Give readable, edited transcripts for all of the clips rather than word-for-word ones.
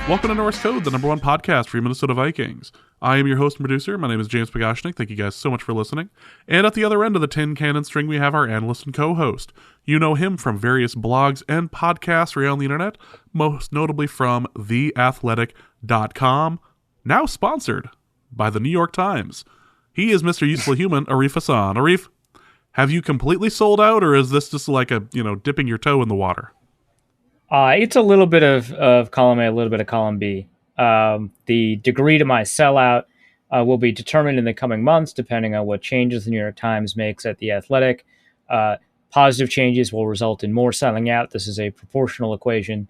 Welcome to Norris Code, the number one podcast for your Minnesota Vikings. I am your host and producer. My name is James Pagashnik. Thank you guys so much for listening. And at the other end of the tin cannon string, we have our analyst and co-host. You know him from various blogs and podcasts around the internet, most notably from theathletic.com, now sponsored by the New York Times. He is Mr. Useful Human, Arif Hassan. Arif, have you completely sold out, or is this just like dipping your toe in the water? It's a little bit of column A, a little bit of column B. The degree to my sellout will be determined in the coming months, depending on what changes the New York Times makes at The Athletic. Positive changes will result in more selling out. This is a proportional equation.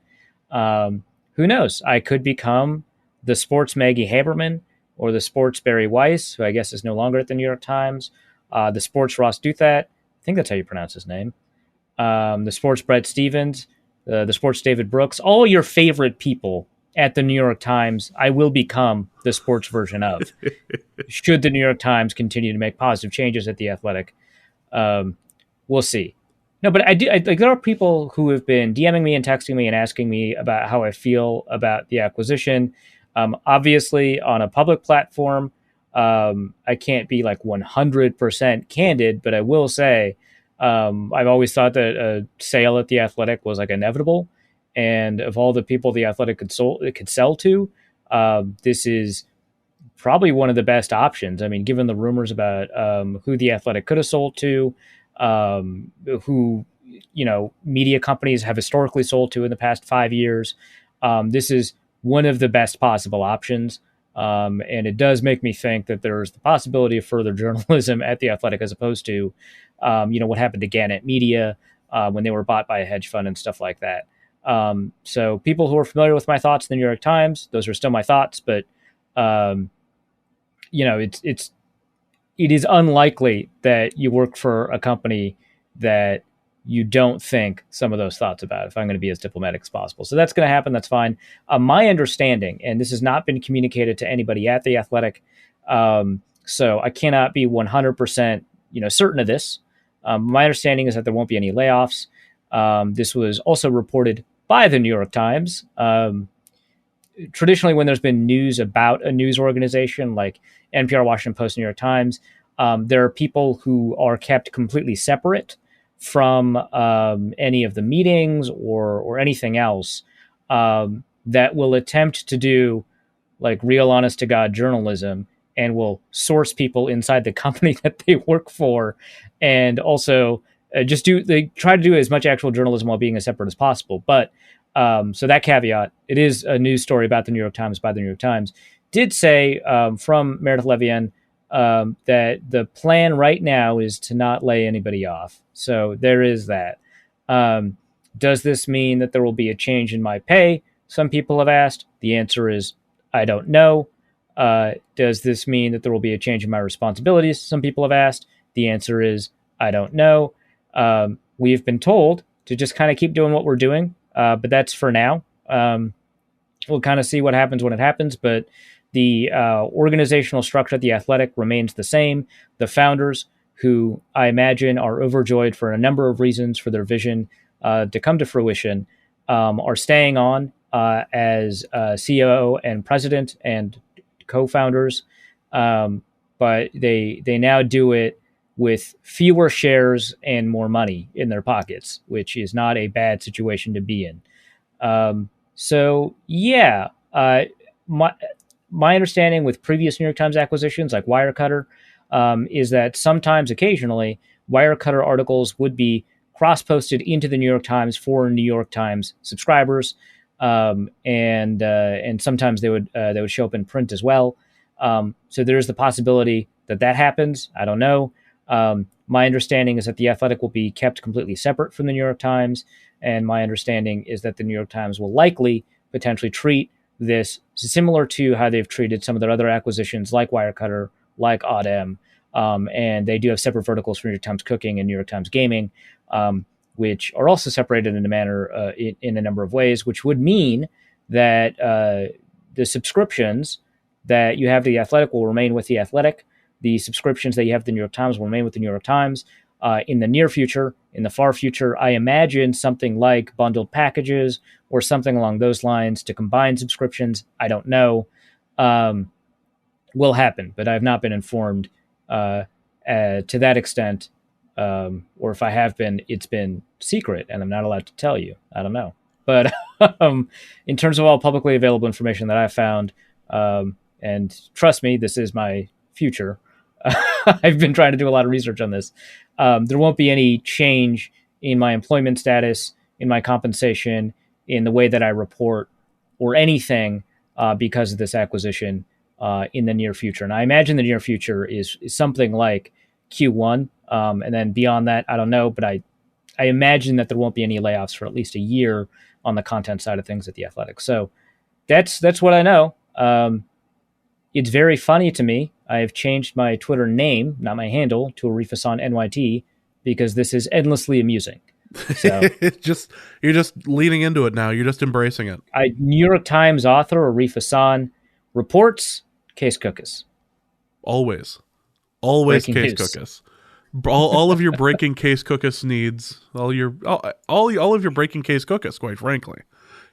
Who knows? I could become the sports Maggie Haberman or the sports Barry Weiss, who I guess is no longer at the New York Times, the sports Ross Douthat. I think that's how you pronounce his name. The sports Brett Stevens, the sports David Brooks, all your favorite people at the New York Times, I will become the sports version of. Should the New York Times continue to make positive changes at The Athletic, we'll see. No, but there are people who have been DMing me and texting me and asking me about how I feel about the acquisition. Obviously, on a public platform, I can't be like 100% candid, but I will say, I've always thought that a sale at The Athletic was like inevitable, and of all the people The Athletic could sell to, this is probably one of the best options. I mean, given the rumors about who The Athletic could have sold to, who media companies have historically sold to in the past 5 years, this is one of the best possible options. And it does make me think that there's the possibility of further journalism at The Athletic as opposed to what happened to Gannett Media when they were bought by a hedge fund and stuff like that. So people who are familiar with my thoughts in the New York Times, those are still my thoughts, but it is unlikely that you work for a company that you don't think some of those thoughts about, if I'm going to be as diplomatic as possible. So that's going to happen. That's fine. My understanding, and this has not been communicated to anybody at The Athletic, so I cannot be 100% certain of this. My understanding is that there won't be any layoffs. This was also reported by the New York Times. Traditionally, when there's been news about a news organization like NPR, Washington Post, New York Times, there are people who are kept completely separate from any of the meetings or anything else that will attempt to do like real honest to God journalism and will source people inside the company that they work for, and also they try to do as much actual journalism while being as separate as possible. But so that caveat, it is a news story about the New York Times by the New York Times, did say from Meredith Levien that the plan right now is to not lay anybody off. So there is that. Does this mean that there will be a change in my pay? Some people have asked. The answer is, I don't know. Does this mean that there will be a change in my responsibilities? Some people have asked. The answer is, I don't know. We've been told to just kind of keep doing what we're doing, but that's for now. We'll kind of see what happens when it happens, but the organizational structure at The Athletic remains the same. The founders, who I imagine are overjoyed for a number of reasons for their vision to come to fruition, are staying on as CEO and president and co-founders, but they now do it with fewer shares and more money in their pockets, which is not a bad situation to be in. My understanding with previous New York Times acquisitions like Wirecutter is that sometimes, occasionally, Wirecutter articles would be cross-posted into the New York Times for New York Times subscribers, and sometimes they would show up in print as well. So there's the possibility that happens. I don't know. My understanding is that The Athletic will be kept completely separate from the New York Times, and my understanding is that the New York Times will likely potentially treat this similar to how they've treated some of their other acquisitions like Wirecutter, like Odd-M, and they do have separate verticals for New York Times Cooking and New York Times Gaming, which are also separated in a manner in a number of ways, which would mean that the subscriptions that you have to The Athletic will remain with The Athletic. The subscriptions that you have to the New York Times will remain with the New York Times. In the near future, in the far future, I imagine something like bundled packages or something along those lines to combine subscriptions. I don't know. Will happen, but I've not been informed to that extent. Or if I have been, it's been secret and I'm not allowed to tell you. I don't know. But in terms of all publicly available information that I found, and trust me, this is my future. I've been trying to do a lot of research on this. There won't be any change in my employment status, in my compensation, in the way that I report, or anything because of this acquisition in the near future. And I imagine the near future is something like Q1. And then beyond that, I don't know, but I imagine that there won't be any layoffs for at least a year on the content side of things at The Athletic. So that's what I know. It's very funny to me. I have changed my Twitter name, not my handle, to Arif Hassan NYT because this is endlessly amusing. So you're just leaning into it now. You're just embracing it. New York Times author Arif Hassan reports case cookies. Always Breaking case news. cookies. All of your breaking case cookies needs, all of your breaking case cookies, quite frankly,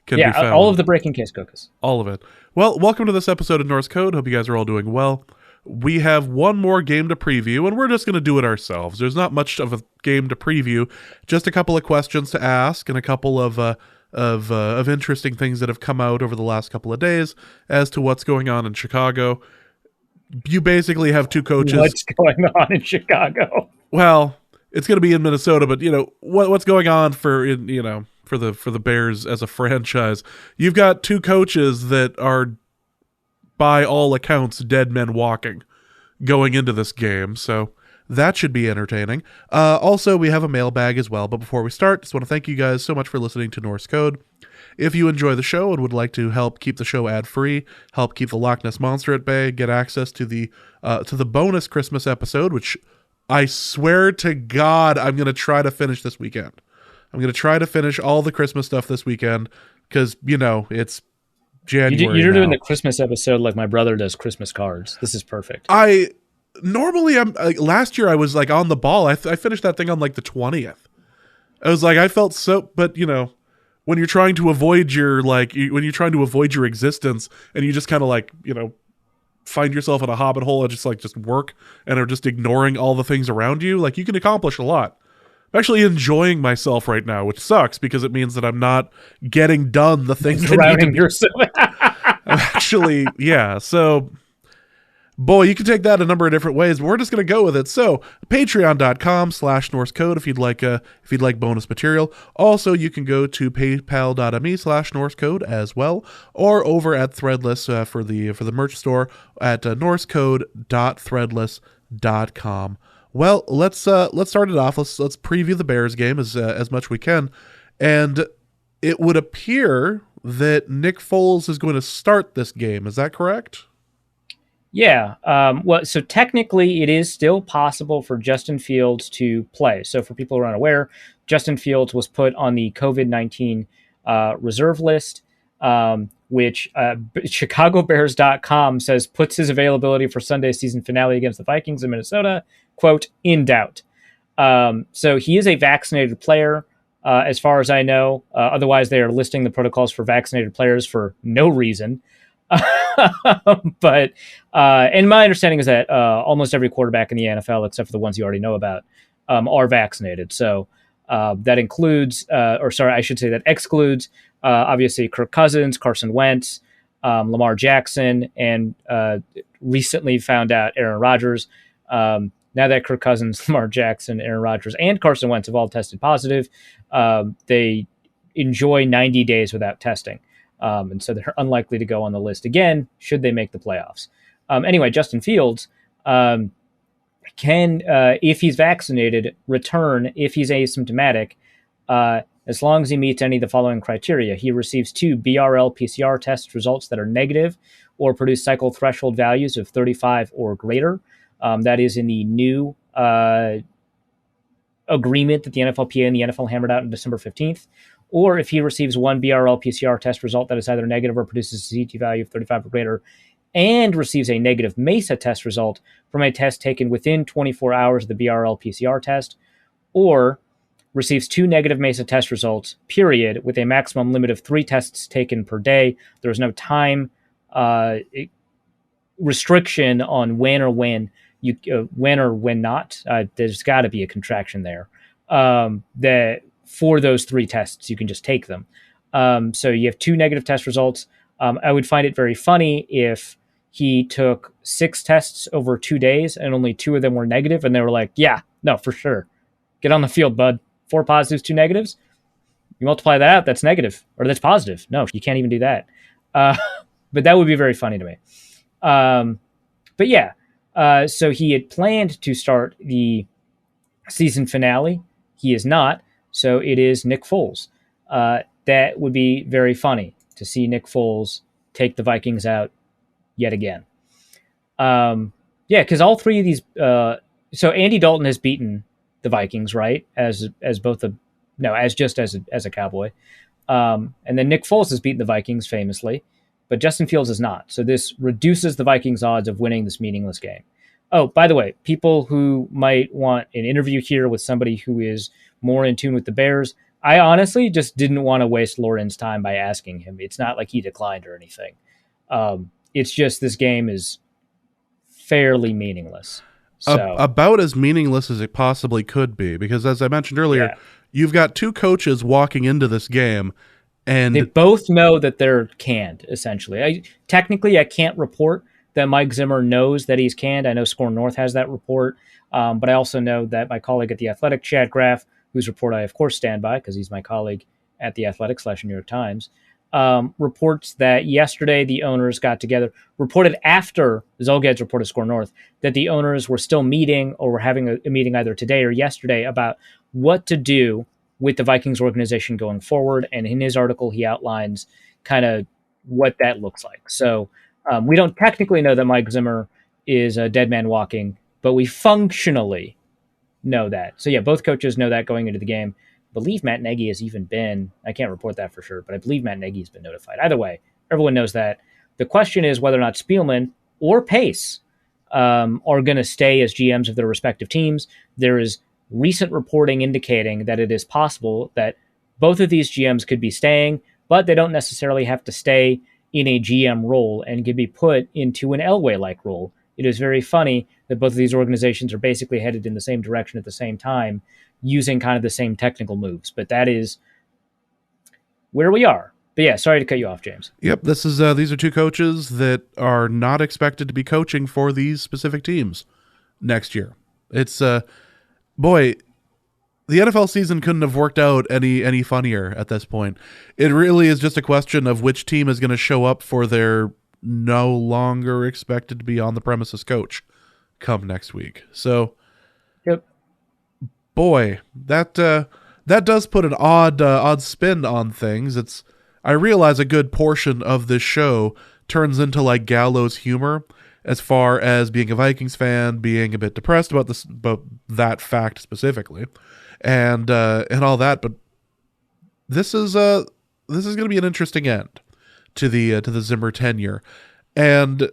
can be found. All of the breaking case cookies. All of it. Well, welcome to this episode of Norse Code. Hope you guys are all doing well. We have one more game to preview, and we're just going to do it ourselves. There's not much of a game to preview, just a couple of questions to ask and a couple of interesting things that have come out over the last couple of days as to what's going on in Chicago. You basically have two coaches. What's going on in Chicago? Well, it's going to be in Minnesota, but what's going on for the Bears as a franchise. You've got two coaches that are, by all accounts, dead men walking going into this game, so that should be entertaining. Also, we have a mailbag as well, but before we start, just want to thank you guys so much for listening to Norse Code. If you enjoy the show and would like to help keep the show ad-free, help keep the Loch Ness Monster at bay, get access to the bonus Christmas episode, which I swear to God I'm going to try to finish this weekend. I'm going to try to finish all the Christmas stuff this weekend because, it's January You're now. doing the Christmas episode like my brother does Christmas cards. This is perfect. Normally, I'm last year I was like on the ball. I finished that thing on like the 20th. I was like, I felt so, but when you're trying to avoid your existence and you just kind of find yourself in a hobbit hole and just work and are just ignoring all the things around you, you can accomplish a lot. I'm actually enjoying myself right now, which sucks because it means that I'm not getting done the things drowning yourself. Actually, yeah. So, boy, you can take that a number of different ways, but we're just going to go with it. So, patreon.com/NorseCode if you'd like bonus material. Also, you can go to paypal.me/NorseCode as well, or over at Threadless for the merch store at norsecode.threadless.com. Well, let's start it off. Let's preview the Bears game as much we can, and it would appear that Nick Foles is going to start this game. Is that correct? Yeah. So technically, it is still possible for Justin Fields to play. So for people who are unaware, Justin Fields was put on the COVID-19 reserve list, which ChicagoBears.com says puts his availability for Sunday's season finale against the Vikings in Minnesota, quote, in doubt. So he is a vaccinated player, as far as I know. Otherwise, they are listing the protocols for vaccinated players for no reason. But and my understanding is that almost every quarterback in the NFL, except for the ones you already know about, are vaccinated. So that includes, that excludes, obviously Kirk Cousins, Carson Wentz, Lamar Jackson, and recently found out Aaron Rodgers. Now that Kirk Cousins, Lamar Jackson, Aaron Rodgers, and Carson Wentz have all tested positive, they enjoy 90 days without testing. And so they're unlikely to go on the list again, should they make the playoffs. Anyway, Justin Fields can, if he's vaccinated, return if he's asymptomatic, as long as he meets any of the following criteria. He receives 2 BRL PCR test results that are negative or produce cycle threshold values of 35 or greater. That is in the new agreement that the NFLPA and the NFL hammered out on December 15th. Or if he receives 1 BRL PCR test result that is either negative or produces a CT value of 35 or greater, and receives a negative MESA test result from a test taken within 24 hours of the BRL PCR test, or receives 2 negative MESA test results, period, with a maximum limit of 3 tests taken per day. There's no time restriction on when or when not. There's got to be a contraction there. That for those 3 tests, you can just take them. So you have 2 negative test results. I would find it very funny if he took 6 tests over 2 days and only 2 of them were negative, and they were like, "Yeah, no, for sure, get on the field, bud. 4 positives, 2 negatives. You multiply that out, that's negative, or that's positive. No, you can't even do that." But that would be very funny to me. But yeah, so he had planned to start the season finale. He is not. So it is Nick Foles. That would be very funny to see Nick Foles take the Vikings out yet again. Yeah, because all 3 of these. So Andy Dalton has beaten the Vikings, right? As a Cowboy. And then Nick Foles has beaten the Vikings famously, but Justin Fields is not. So this reduces the Vikings' odds of winning this meaningless game. Oh, by the way, people who might want an interview here with somebody who is more in tune with the Bears, I honestly just didn't want to waste Lauren's time by asking him. It's not like he declined or anything. It's just this game is fairly meaningless. So, about as meaningless as it possibly could be, because as I mentioned earlier, you've got 2 coaches walking into this game, and they both know that they're canned, essentially. Technically, I can't report that Mike Zimmer knows that he's canned. I know Score North has that report, but I also know that my colleague at The Athletic, Chad Graff, whose report I, of course, stand by because he's my colleague at The Athletic / New York Times, reports that yesterday the owners got together, reported after Zolgad's report of Score North, that the owners were still meeting or were having a meeting either today or yesterday about what to do with the Vikings organization going forward. And in his article, he outlines kind of what that looks like. So we don't technically know that Mike Zimmer is a dead man walking, but we functionally know that. So yeah, both coaches know that going into the game. I believe Matt Nagy has even been, I can't report that for sure, but I believe Matt Nagy has been notified. Either way, everyone knows that. The question is whether or not Spielman or Pace are going to stay as GMs of their respective teams. There is recent reporting indicating that it is possible that both of these GMs could be staying, but they don't necessarily have to stay in a GM role and could be put into an Elway-like role. It is very funny that both of these organizations are basically headed in the same direction at the same time, using kind of the same technical moves. But that is where we are. But yeah, sorry to cut you off, James. Yep, these are 2 coaches that are not expected to be coaching for these specific teams next year. It's boy, the NFL season couldn't have worked out any funnier at this point. It really is just a question of which team is going to show up for their no longer expected to be on the premises coach come next week. So, yep. Boy, that does put an odd spin on things. I realize a good portion of this show turns into like gallows humor, as far as being a Vikings fan, being a bit depressed about that fact specifically, and all that. But this is going to be an interesting end to the Zimmer tenure. And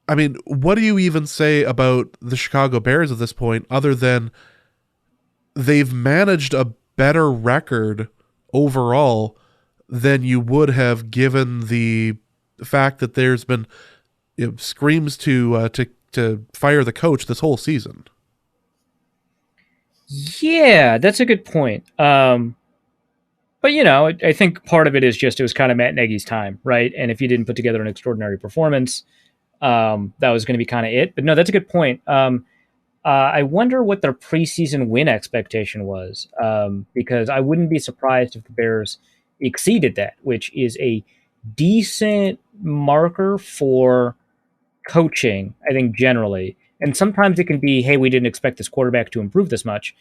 I mean, what do you even say about the Chicago Bears at this point, other than they've managed a better record overall than you would have, given the fact that there's been screams to fire the coach this whole season? Yeah, that's a good point. But, I think part of it is just it was kind of Matt Nagy's time, right? And if he didn't put together an extraordinary performance, that was going to be kind of it. But no, that's a good point. I wonder what their preseason win expectation was, because I wouldn't be surprised if the Bears exceeded that, which is a decent marker for coaching, I think, generally. And sometimes it can be, hey, we didn't expect this quarterback to improve this much.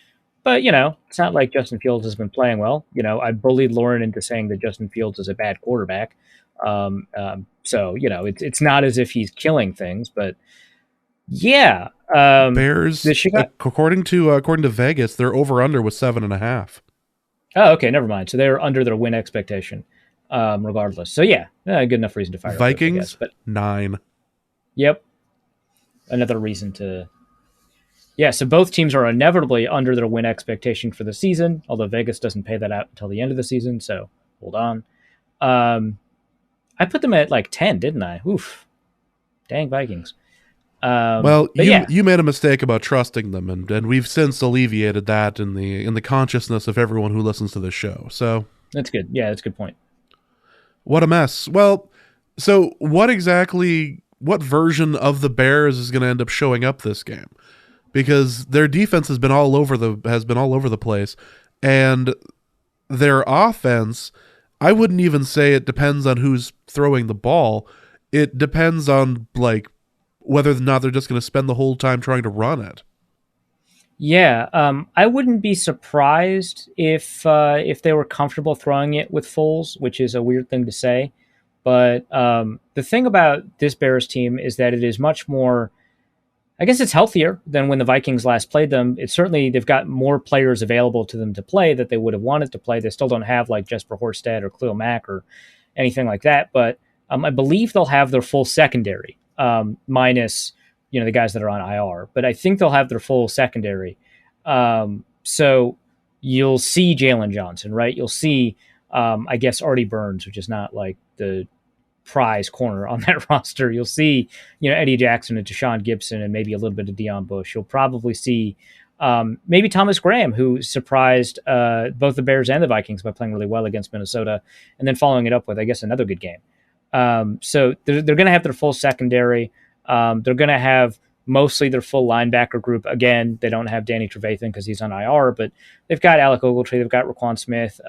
But, it's not like Justin Fields has been playing well. I bullied Lauren into saying that Justin Fields is a bad quarterback. So, it's not as if he's killing things, but yeah. Bears, according to Vegas, their over-under was 7.5. Oh, okay, never mind. So they're under their win expectation, regardless. So yeah, good enough reason to fire Vikings, coach, I guess, but 9. Yep. Another reason to Yeah, so both teams are inevitably under their win expectation for the season, although Vegas doesn't pay that out until the end of the season, so hold on. Um, I put them at like 10, didn't I? Oof. Dang Vikings. Well, But you yeah, you made a mistake about trusting them, and we've since alleviated that in the consciousness of everyone who listens to this show. So that's good. Yeah, that's a good point. what a mess. Well, so what version of the Bears is going to end up showing up this game? Because their defense has been all over the place, and their offense, I wouldn't even say it depends on who's throwing the ball. It depends on like whether or not they're just going to spend the whole time trying to run it. Yeah, I wouldn't be surprised if they were comfortable throwing it with Foles, which is a weird thing to say. But the thing about this Bears team is that it is much more. I guess it's healthier than when the Vikings last played them. It's certainly they've got more players available to them to play that they would have wanted to play. They still don't have like Jesper Horsted or Khalil Mack or anything like that. But I believe they'll have their full secondary, minus the guys that are on IR. But I think they'll have their full secondary. So you'll see Jalen Johnson, right? You'll see, I guess, Artie Burns, which is not like the prize corner on that roster. You'll see, Eddie Jackson and Deshaun Gibson and maybe a little bit of Deion Bush. You'll probably see maybe Thomas Graham, who surprised both the Bears and the Vikings by playing really well against Minnesota, and then following it up with, I guess, another good game. So they're going to have their full secondary. They're going to have mostly their full linebacker group. Again, they don't have Danny Trevathan because he's on IR, but they've got Alec Ogletree, they've got Raquan Smith,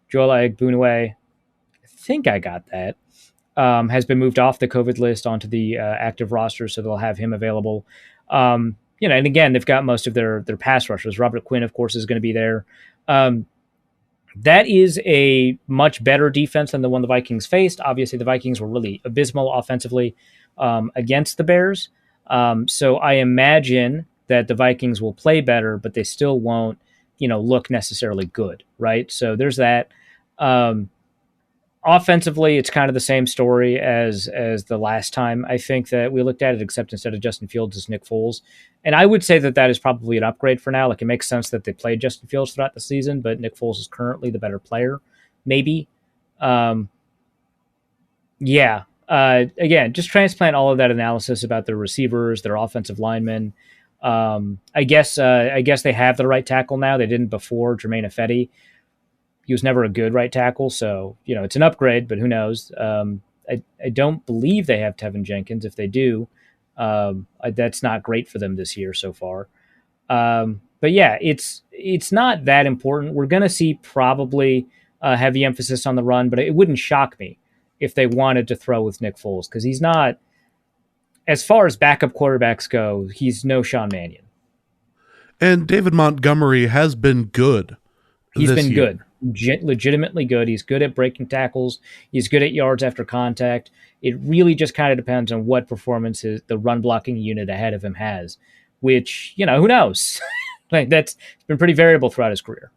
Joel Agbunwe. I think I got that. Has been moved off the COVID list onto the active roster, so they'll have him available. And again, they've got most of their pass rushers. Robert Quinn, of course, is going to be there. That is a much better defense than the one the Vikings faced. Obviously, the Vikings were really abysmal offensively against the Bears. So I imagine that the Vikings will play better, but they still won't, look necessarily good, right? So there's that. Offensively, it's kind of the same story as the last time I think that we looked at it, except instead of Justin Fields, it's Nick Foles. And I would say that is probably an upgrade for now. Like, it makes sense that they played Justin Fields throughout the season, but Nick Foles is currently the better player, maybe. Again, just transplant all of that analysis about their receivers, their offensive linemen. I guess they have the right tackle now. They didn't before. Jermaine Ifedi. He was never a good right tackle, so it's an upgrade, but who knows? I don't believe they have Tevin Jenkins. If they do, that's not great for them this year so far. But yeah, it's not that important. We're going to see probably a heavy emphasis on the run, but it wouldn't shock me if they wanted to throw with Nick Foles, because he's not, as far as backup quarterbacks go, he's no Sean Mannion. And David Montgomery has been good. He's been good. Legitimately good. He's good at breaking tackles. He's good at yards after contact. It really just kind of depends on what performances the run blocking unit ahead of him has, which, who knows? Like, that's been pretty variable throughout his career.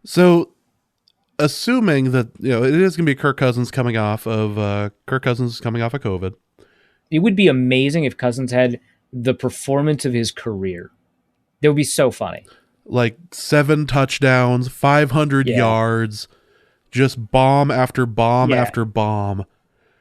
So, assuming that it is going to be Kirk Cousins coming off of COVID, it would be amazing if Cousins had the performance of his career. That would be so funny. Like 7 touchdowns, 500 yards, just bomb after bomb after bomb.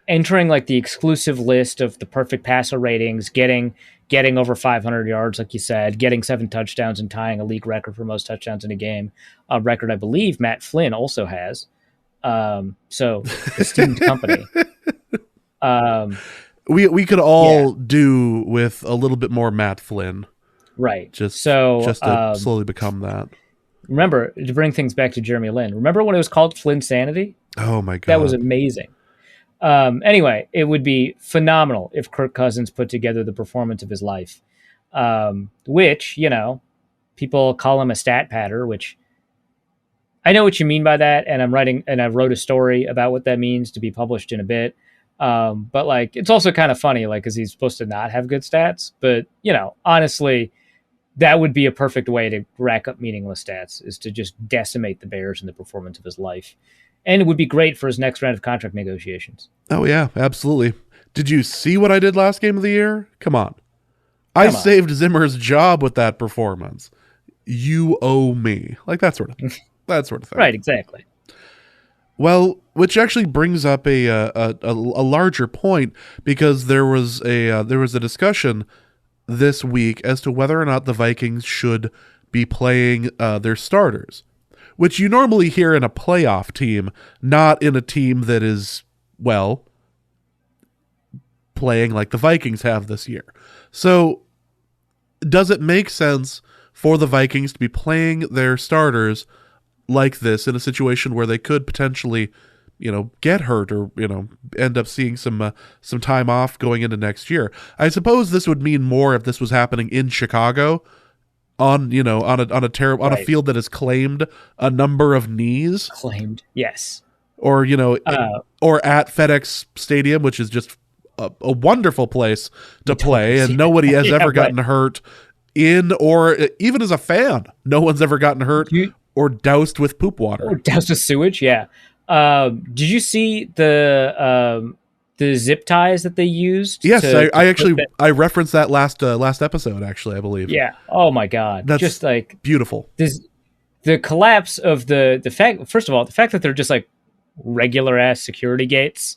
Entering like the exclusive list of the perfect passer ratings, getting over 500 yards, like you said, getting 7 touchdowns and tying a league record for most touchdowns in a game. A record I believe Matt Flynn also has. So esteemed company. We could all do with a little bit more Matt Flynn. Right. Just to slowly become that. Remember, to bring things back to Jeremy Lin, remember when it was called Flynn Sanity? Oh, my God. That was amazing. Anyway, it would be phenomenal if Kirk Cousins put together the performance of his life, which, people call him a stat patter, which I know what you mean by that. And I wrote a story about what that means to be published in a bit. But like, it's also kind of funny, like, cause he's supposed to not have good stats, but honestly, that would be a perfect way to rack up meaningless stats, is to just decimate the Bears in the performance of his life. And it would be great for his next round of contract negotiations. Oh yeah, absolutely. Did you see what I did last game of the year? Come on. I Come on. saved Zimmer's job with that performance. You owe me. Like that sort of thing. Right, exactly. Well, which actually brings up a larger point, because there was a discussion this week as to whether or not the Vikings should be playing their starters, which you normally hear in a playoff team, not in a team that is, well, playing like the Vikings have this year. So, does it make sense for the Vikings to be playing their starters like this in a situation where they could potentially, get hurt, or end up seeing some time off going into next year? I suppose this would mean more if this was happening in Chicago on a Right. field that has claimed a number of knees, Claimed. Yes. or Uh, or at FedEx Stadium, which is just a wonderful place to play, and yeah. nobody has Yeah, ever right. gotten hurt in, or even as a fan, no one's ever gotten hurt or doused with poop water. Or doused with sewage, yeah. Did you see the zip ties that they used? Yes, to I put actually that- I referenced that last episode, actually, I believe. Yeah. Oh my God. That's just like beautiful. the collapse of the fact. First of all, the fact that they're just like regular ass security gates,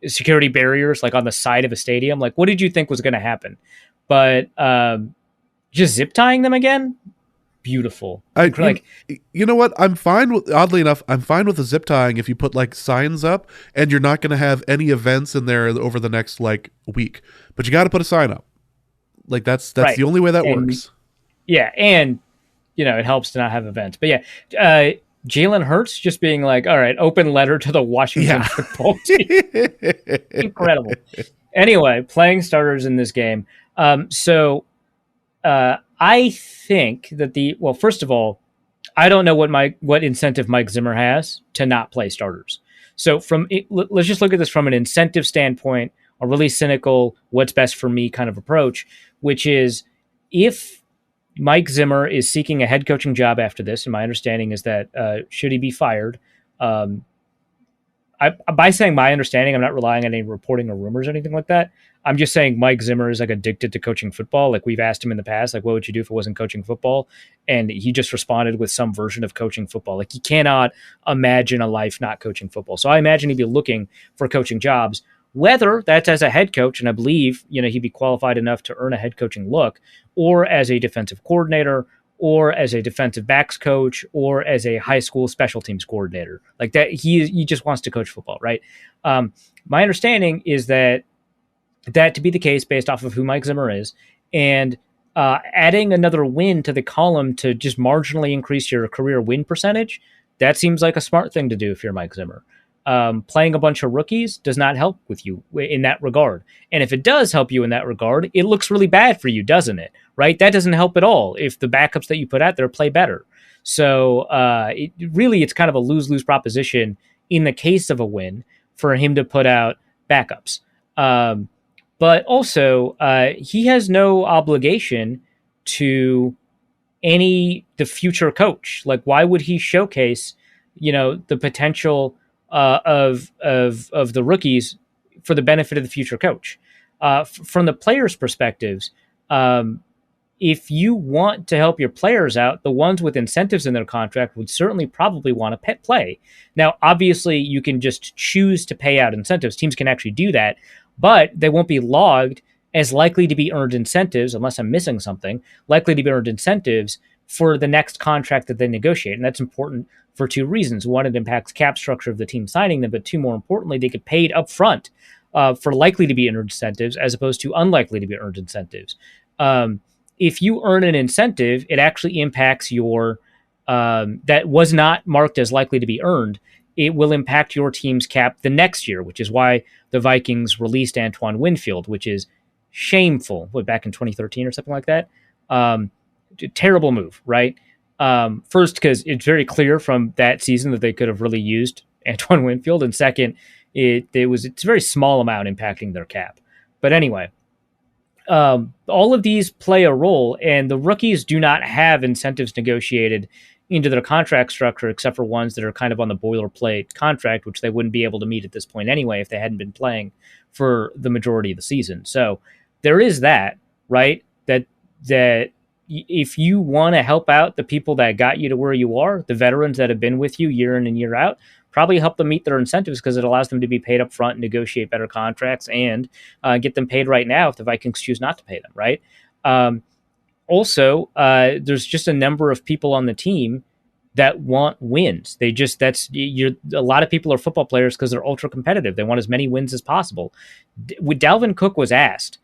security barriers, like on the side of a stadium. Like, what did you think was going to happen? But just zip tying them again. Beautiful. You know what? Oddly enough, I'm fine with the zip tying if you put like signs up and you're not going to have any events in there over the next like week. But you got to put a sign up. Like that's right. the only way that works. Yeah, and it helps to not have events. But yeah, Jalen Hurts just being like, "All right, open letter to the Washington football team." Incredible. Anyway, playing starters in this game. I think that first of all, I don't know what incentive Mike Zimmer has to not play starters. So let's just look at this from an incentive standpoint, a really cynical, what's best for me kind of approach, which is if Mike Zimmer is seeking a head coaching job after this, and my understanding is that should he be fired, by saying my understanding, I'm not relying on any reporting or rumors or anything like that. I'm just saying Mike Zimmer is like addicted to coaching football. Like we've asked him in the past, like, what would you do if it wasn't coaching football? And he just responded with some version of coaching football. Like he cannot imagine a life not coaching football. So I imagine he'd be looking for coaching jobs, whether that's as a head coach, and I believe, he'd be qualified enough to earn a head coaching look, or as a defensive coordinator, or as a defensive backs coach, or as a high school special teams coordinator. Like that, he just wants to coach football, right? My understanding is that to be the case based off of who Mike Zimmer is, and adding another win to the column to just marginally increase your career win percentage, that seems like a smart thing to do if you're Mike Zimmer. Playing a bunch of rookies does not help with you in that regard. And if it does help you in that regard, it looks really bad for you, doesn't it? Right? That doesn't help at all if the backups that you put out there play better. So it's kind of a lose-lose proposition in the case of a win for him to put out backups. But also, he has no obligation to the future coach. Like, why would he showcase, the potential of the rookies for the benefit of the future coach? From the players' perspectives, if you want to help your players out, the ones with incentives in their contract would certainly probably want to play. Now, obviously, you can just choose to pay out incentives. Teams can actually do that, but they won't be logged as likely to be earned incentives, unless I'm missing something, likely to be earned incentives for the next contract that they negotiate. And that's important for two reasons. One, it impacts cap structure of the team signing them, but two, more importantly, they get paid up front for likely to be earned incentives as opposed to unlikely to be earned incentives. If you earn an incentive, it actually impacts your that was not marked as likely to be earned. It will impact your team's cap the next year, which is why the Vikings released Antoine Winfield, which is shameful. Back in 2013 or something like that? Terrible move, right? First, because it's very clear from that season that they could have really used Antoine Winfield, and second, it's a very small amount impacting their cap. But anyway, all of these play a role, and the rookies do not have incentives negotiated into their contract structure, except for ones that are kind of on the boilerplate contract, which they wouldn't be able to meet at this point anyway if they hadn't been playing for the majority of the season. So there is that, right? That if you want to help out the people that got you to where you are, the veterans that have been with you year in and year out, probably help them meet their incentives because it allows them to be paid up front, negotiate better contracts, and get them paid right now if the Vikings choose not to pay them, right? Also, there's just a number of people on the team that want wins. A lot of people are football players because they're ultra competitive. They want as many wins as possible. Dalvin Cook was asked,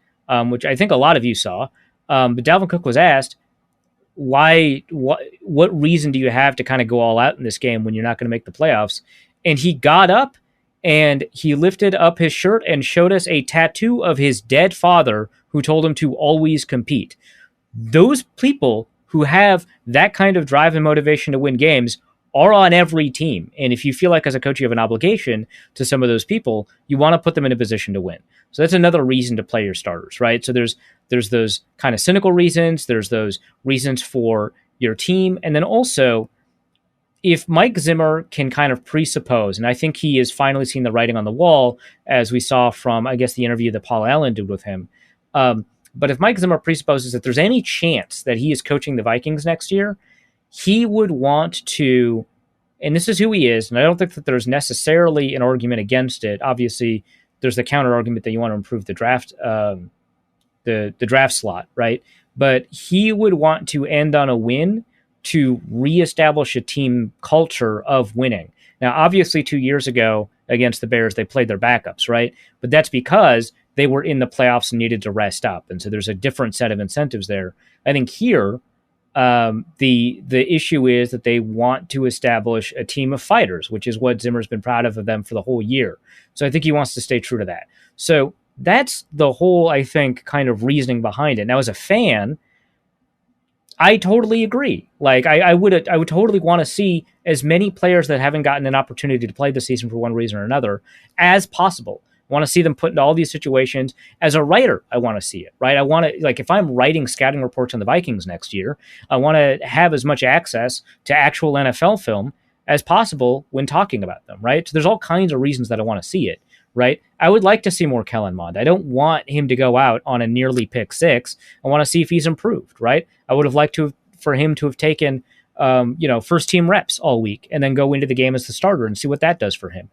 which I think a lot of you saw, but Dalvin Cook was asked, what reason do you have to kind of go all out in this game when you're not going to make the playoffs? And he got up and he lifted up his shirt and showed us a tattoo of his dead father who told him to always compete. Those people who have that kind of drive and motivation to win games are on every team. And if you feel like as a coach you have an obligation to some of those people, you want to put them in a position to win. So that's another reason to play your starters, right? So there's those kind of cynical reasons, there's those reasons for your team, and then also if Mike Zimmer can kind of presuppose, and I think he is finally seeing the writing on the wall, as we saw from, I guess, the interview that Paul Allen did with him, but if Mike Zimmer presupposes that there's any chance that he is coaching the Vikings next year, he would want to, and this is who he is, and I don't think that there's necessarily an argument against it. Obviously, there's the counter argument that you want to improve the draft, the draft slot, right? But he would want to end on a win to reestablish a team culture of winning. Now, obviously, 2 years ago against the Bears, they played their backups, right? But that's because they were in the playoffs and needed to rest up. And so there's a different set of incentives there. I think here, the issue is that they want to establish a team of fighters, which is what Zimmer's been proud of them for the whole year. So I think he wants to stay true to that. So that's the whole, I think, kind of reasoning behind it. Now, as a fan, I totally agree. Like I would totally want to see as many players that haven't gotten an opportunity to play this season for one reason or another as possible. I want to see them put into all these situations. As a writer, I want to see it, right? I want to, like, if I'm writing scouting reports on the Vikings next year, I want to have as much access to actual NFL film as possible when talking about them, right? So there's all kinds of reasons that I want to see it, right? I would like to see more Kellen Mond. I don't want him to go out on a nearly pick six. I want to see if he's improved, right? I would have liked for him to have taken, first team reps all week and then go into the game as the starter and see what that does for him.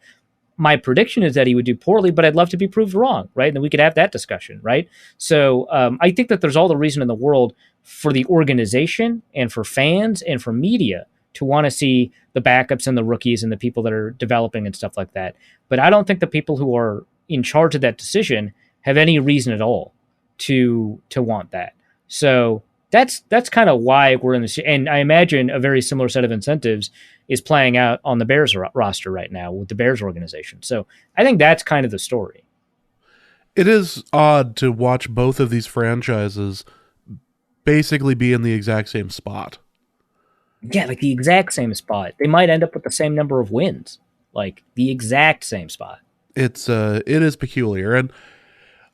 My prediction is that he would do poorly, but I'd love to be proved wrong, right? And then we could have that discussion, right? So I think that there's all the reason in the world for the organization and for fans and for media to want to see the backups and the rookies and the people that are developing and stuff like that. But I don't think the people who are in charge of that decision have any reason at all to want that. So that's kind of why we're in this. And I imagine a very similar set of incentives is playing out on the Bears roster right now with the Bears organization. So I think that's kind of the story. It is odd to watch both of these franchises basically be in the exact same spot. Yeah, like the exact same spot. They might end up with the same number of wins, like the exact same spot. It is peculiar, and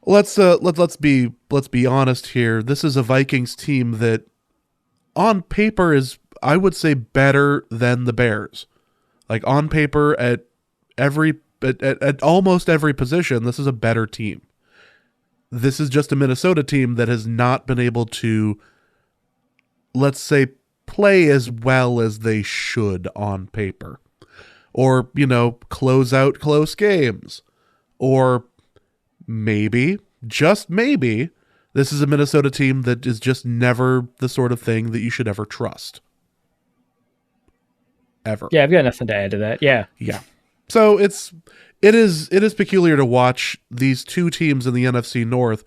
let's be honest here. This is a Vikings team that, on paper, is, I would say, better than the Bears. Like, on paper, at almost every position, this is a better team. This is just a Minnesota team that has not been able to, let's say, play as well as they should on paper. Or, close out close games. Or maybe, just maybe, this is a Minnesota team that is just never the sort of thing that you should ever trust. Ever. Yeah, I've got nothing to add to that. Yeah. Yeah. So it is peculiar to watch these two teams in the NFC North.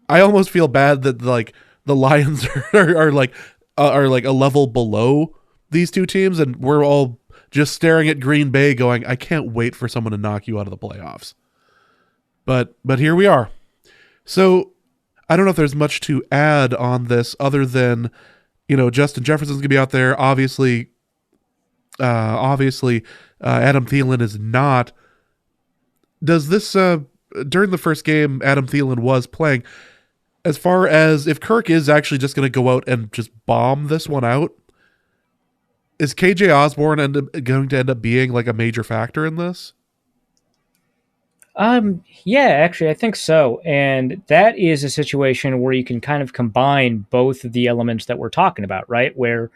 I almost feel bad that the Lions are like a level below these two teams, and we're all just staring at Green Bay going, I can't wait for someone to knock you out of the playoffs. But here we are. So I don't know if there's much to add on this other than, Justin Jefferson's going to be out there. Obviously, Adam Thielen is not. Does this, during the first game, Adam Thielen was playing. As far as if Kirk is actually just going to go out and just bomb this one out, is KJ Osborne going to end up being like a major factor in this? Yeah, actually, I think so. And that is a situation where you can kind of combine both of the elements that we're talking about, right? Where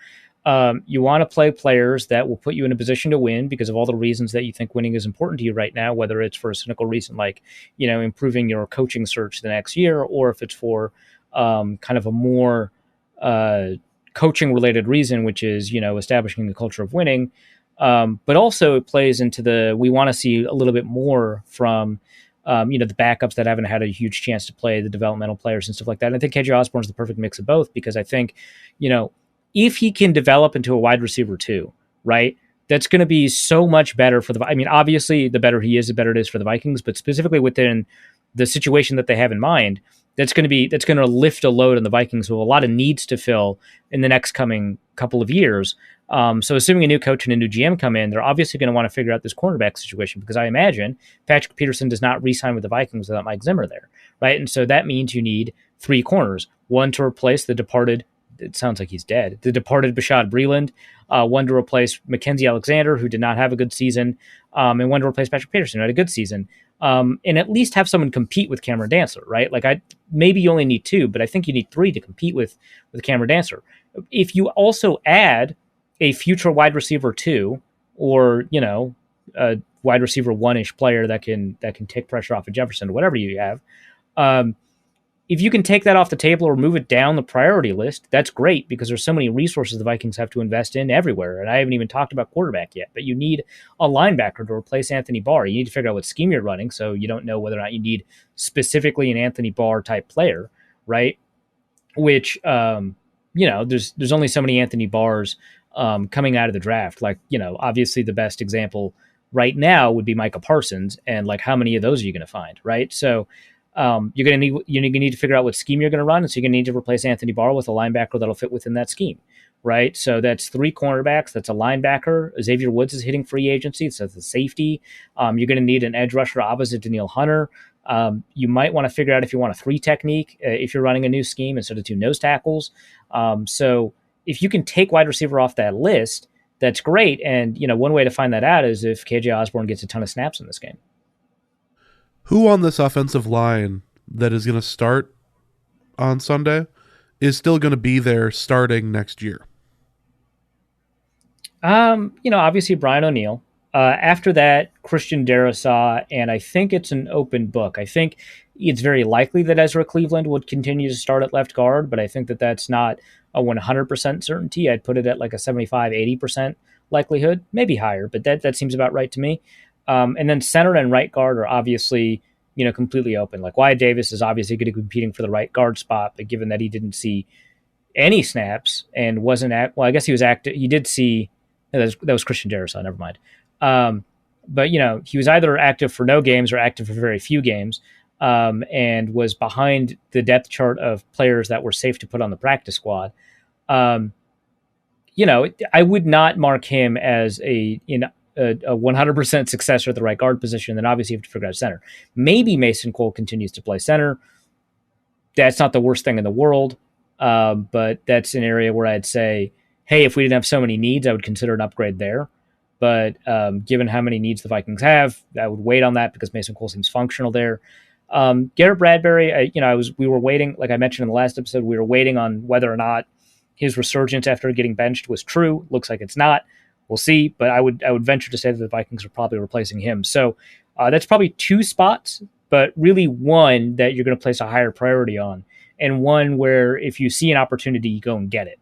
you want to play players that will put you in a position to win because of all the reasons that you think winning is important to you right now, whether it's for a cynical reason like, improving your coaching search the next year, or if it's for kind of a more uh, coaching related reason, which is, establishing a culture of winning. But also it plays into we want to see a little bit more from, the backups that haven't had a huge chance to play, the developmental players and stuff like that. And I think KJ Osborne is the perfect mix of both because I think, if he can develop into a wide receiver too, right? That's going to be so much better for I mean, obviously, the better he is, the better it is for the Vikings. But specifically within the situation that they have in mind, that's going to lift a load on the Vikings with a lot of needs to fill in the next coming couple of years. So assuming a new coach and a new GM come in, they're obviously going to want to figure out this cornerback situation because I imagine Patrick Peterson does not re-sign with the Vikings without Mike Zimmer there, right? And so that means you need three corners, one to replace the departed. It sounds like he's dead. The departed Bashad Breeland, one to replace Mackenzie Alexander, who did not have a good season, and one to replace Patrick Peterson, who had a good season. And at least have someone compete with Cameron Dantzler, right? Like maybe you only need two, but I think you need three to compete with Cameron Dantzler. If you also add a future wide receiver two, or a wide receiver one-ish player that can take pressure off of Jefferson or whatever you have, if you can take that off the table or move it down the priority list, that's great because there's so many resources the Vikings have to invest in everywhere. And I haven't even talked about quarterback yet, but you need a linebacker to replace Anthony Barr. You need to figure out what scheme you're running so you don't know whether or not you need specifically an Anthony Barr type player, right? Which, there's only so many Anthony Barrs coming out of the draft. Like, obviously the best example right now would be Micah Parsons. And like, how many of those are you going to find, right? So, you're going to need to figure out what scheme you're going to run. And so you're going to need to replace Anthony Barr with a linebacker that'll fit within that scheme, right? So that's three cornerbacks. That's a linebacker. Xavier Woods is hitting free agency. So that's a safety. You're going to need an edge rusher opposite Daniil Hunter. You might want to figure out if you want a three technique, if you're running a new scheme instead of two nose tackles. So if you can take wide receiver off that list, that's great. And, one way to find that out is if KJ Osborne gets a ton of snaps in this game. Who on this offensive line that is going to start on Sunday is still going to be there starting next year? Obviously Brian O'Neill. After that, Christian Darrisaw, and I think it's an open book. I think it's very likely that Ezra Cleveland would continue to start at left guard, but I think that that's not a 100% certainty. I'd put it at like a 75, 80% likelihood, maybe higher, but that seems about right to me. And then center and right guard are obviously, completely open. Like Wyatt Davis is obviously going to be competing for the right guard spot, but given that he didn't see any snaps and wasn't I guess he was active. He did see, that was Christian Darrisaw, never mind. But he was either active for no games or active for very few games, and was behind the depth chart of players that were safe to put on the practice squad. I would not mark him as a 100% successor at the right guard position. Then obviously you have to figure out center. Maybe Mason Cole continues to play center. That's not the worst thing in the world. But that's an area where I'd say, hey, if we didn't have so many needs, I would consider an upgrade there. But given how many needs the Vikings have, I would wait on that because Mason Cole seems functional there. Garrett Bradbury, we were waiting, like I mentioned in the last episode, we were waiting on whether or not his resurgence after getting benched was true. Looks like it's not. We'll see, but I would venture to say that the Vikings are probably replacing him. So that's probably two spots, but really one that you're going to place a higher priority on, and one where if you see an opportunity, you go and get it.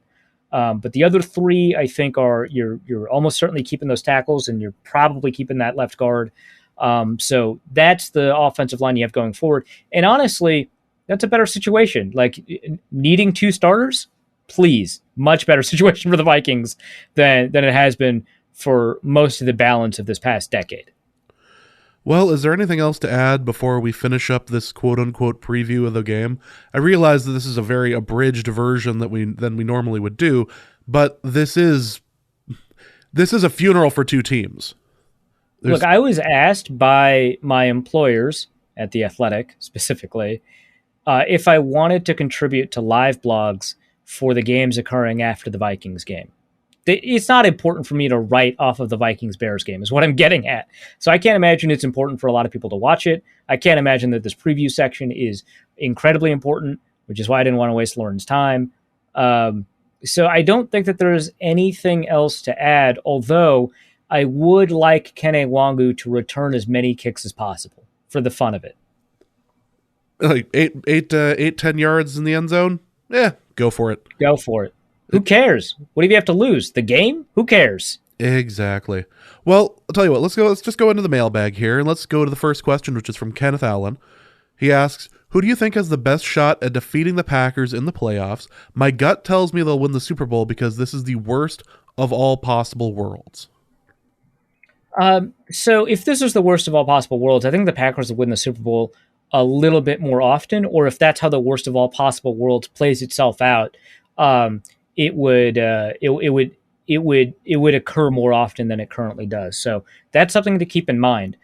But the other three, I think, are you're almost certainly keeping those tackles, and you're probably keeping that left guard. So that's the offensive line you have going forward. And honestly, that's a better situation. Like needing two starters, please, much better situation for the Vikings than it has been for most of the balance of this past decade. Well, is there anything else to add before we finish up this quote-unquote preview of the game? I realize that this is a very abridged version than we normally would do, but this is a funeral for two teams. Look, I was asked by my employers at The Athletic, specifically, if I wanted to contribute to live blogs for the games occurring after the Vikings game. it's not important for me to write off of the Vikings-Bears game is what I'm getting at. So I can't imagine it's important for a lot of people to watch it. I can't imagine that this preview section is incredibly important, which is why I didn't want to waste Lauren's time. So I don't think that there's anything else to add, although I would like Kene Wangu to return as many kicks as possible for the fun of it. Like 10 yards in the end zone? Yeah, go for it. Go for it. Who cares? What do you have to lose? The game? Who cares? Exactly. Well, I'll tell you what, let's just go into the mailbag here, and let's go to the first question, which is from Kenneth Allen. He asks, who do you think has the best shot at defeating the Packers in the playoffs? My gut tells me they'll win the Super Bowl because this is the worst of all possible worlds. So if this was the worst of all possible worlds, I think the Packers would win the Super Bowl a little bit more often, or if that's how the worst of all possible worlds plays itself out, it would occur more often than it currently does. So that's something to keep in mind.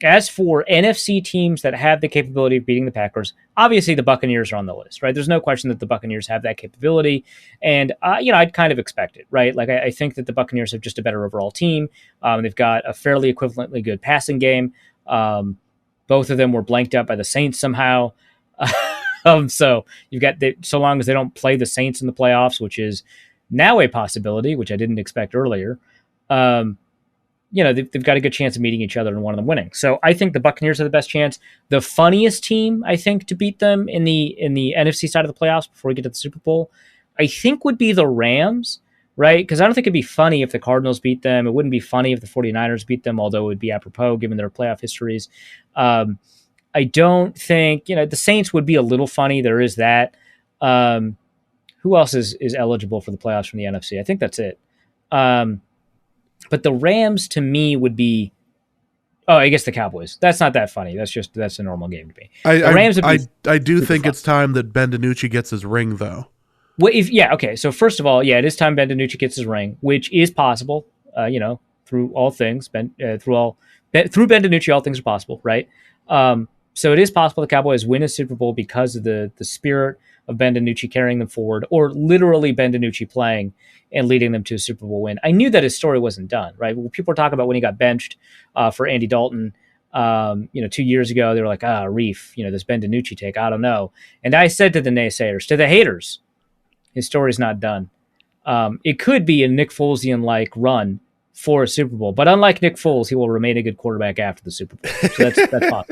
As for NFC teams that have the capability of beating the Packers, obviously the Buccaneers are on the list, right? There's no question that the Buccaneers have that capability. And, I'd kind of expect it, right? Like, I think that the Buccaneers have just a better overall team. They've got a fairly equivalently good passing game. Both of them were blanked out by the Saints somehow. So you've got, so long as they don't play the Saints in the playoffs, which is now a possibility, which I didn't expect earlier, they've got a good chance of meeting each other and one of them winning. So I think the Buccaneers have the best chance. The funniest team, I think, to beat them in the NFC side of the playoffs before we get to the Super Bowl, I think would be the Rams, right? Because I don't think it'd be funny if the Cardinals beat them. It wouldn't be funny if the 49ers beat them, although it would be apropos given their playoff histories. I don't think, the Saints would be a little funny. There is that. Who else is eligible for the playoffs from the NFC? I think that's it. But the Rams, to me, would be... Oh, I guess the Cowboys. That's not that funny. That's a normal game to me. The Rams would be I do think fun. It's time that Ben DiNucci gets his ring, though. Well, okay. So first of all, it is time Ben DiNucci gets his ring, which is possible. Through all things, through Ben DiNucci, all things are possible, right? So it is possible the Cowboys win a Super Bowl because of the spirit of Ben DiNucci carrying them forward, or literally Ben DiNucci playing and leading them to a Super Bowl win. I knew that his story wasn't done, right? Well, people were talking about when he got benched for Andy Dalton, 2 years ago. They were like, Arif, this Ben DiNucci take, I don't know. And I said to the naysayers, to the haters, his story's not done. It could be a Nick Folesian-like run for a Super Bowl, but unlike Nick Foles, he will remain a good quarterback after the Super Bowl. So that's possible.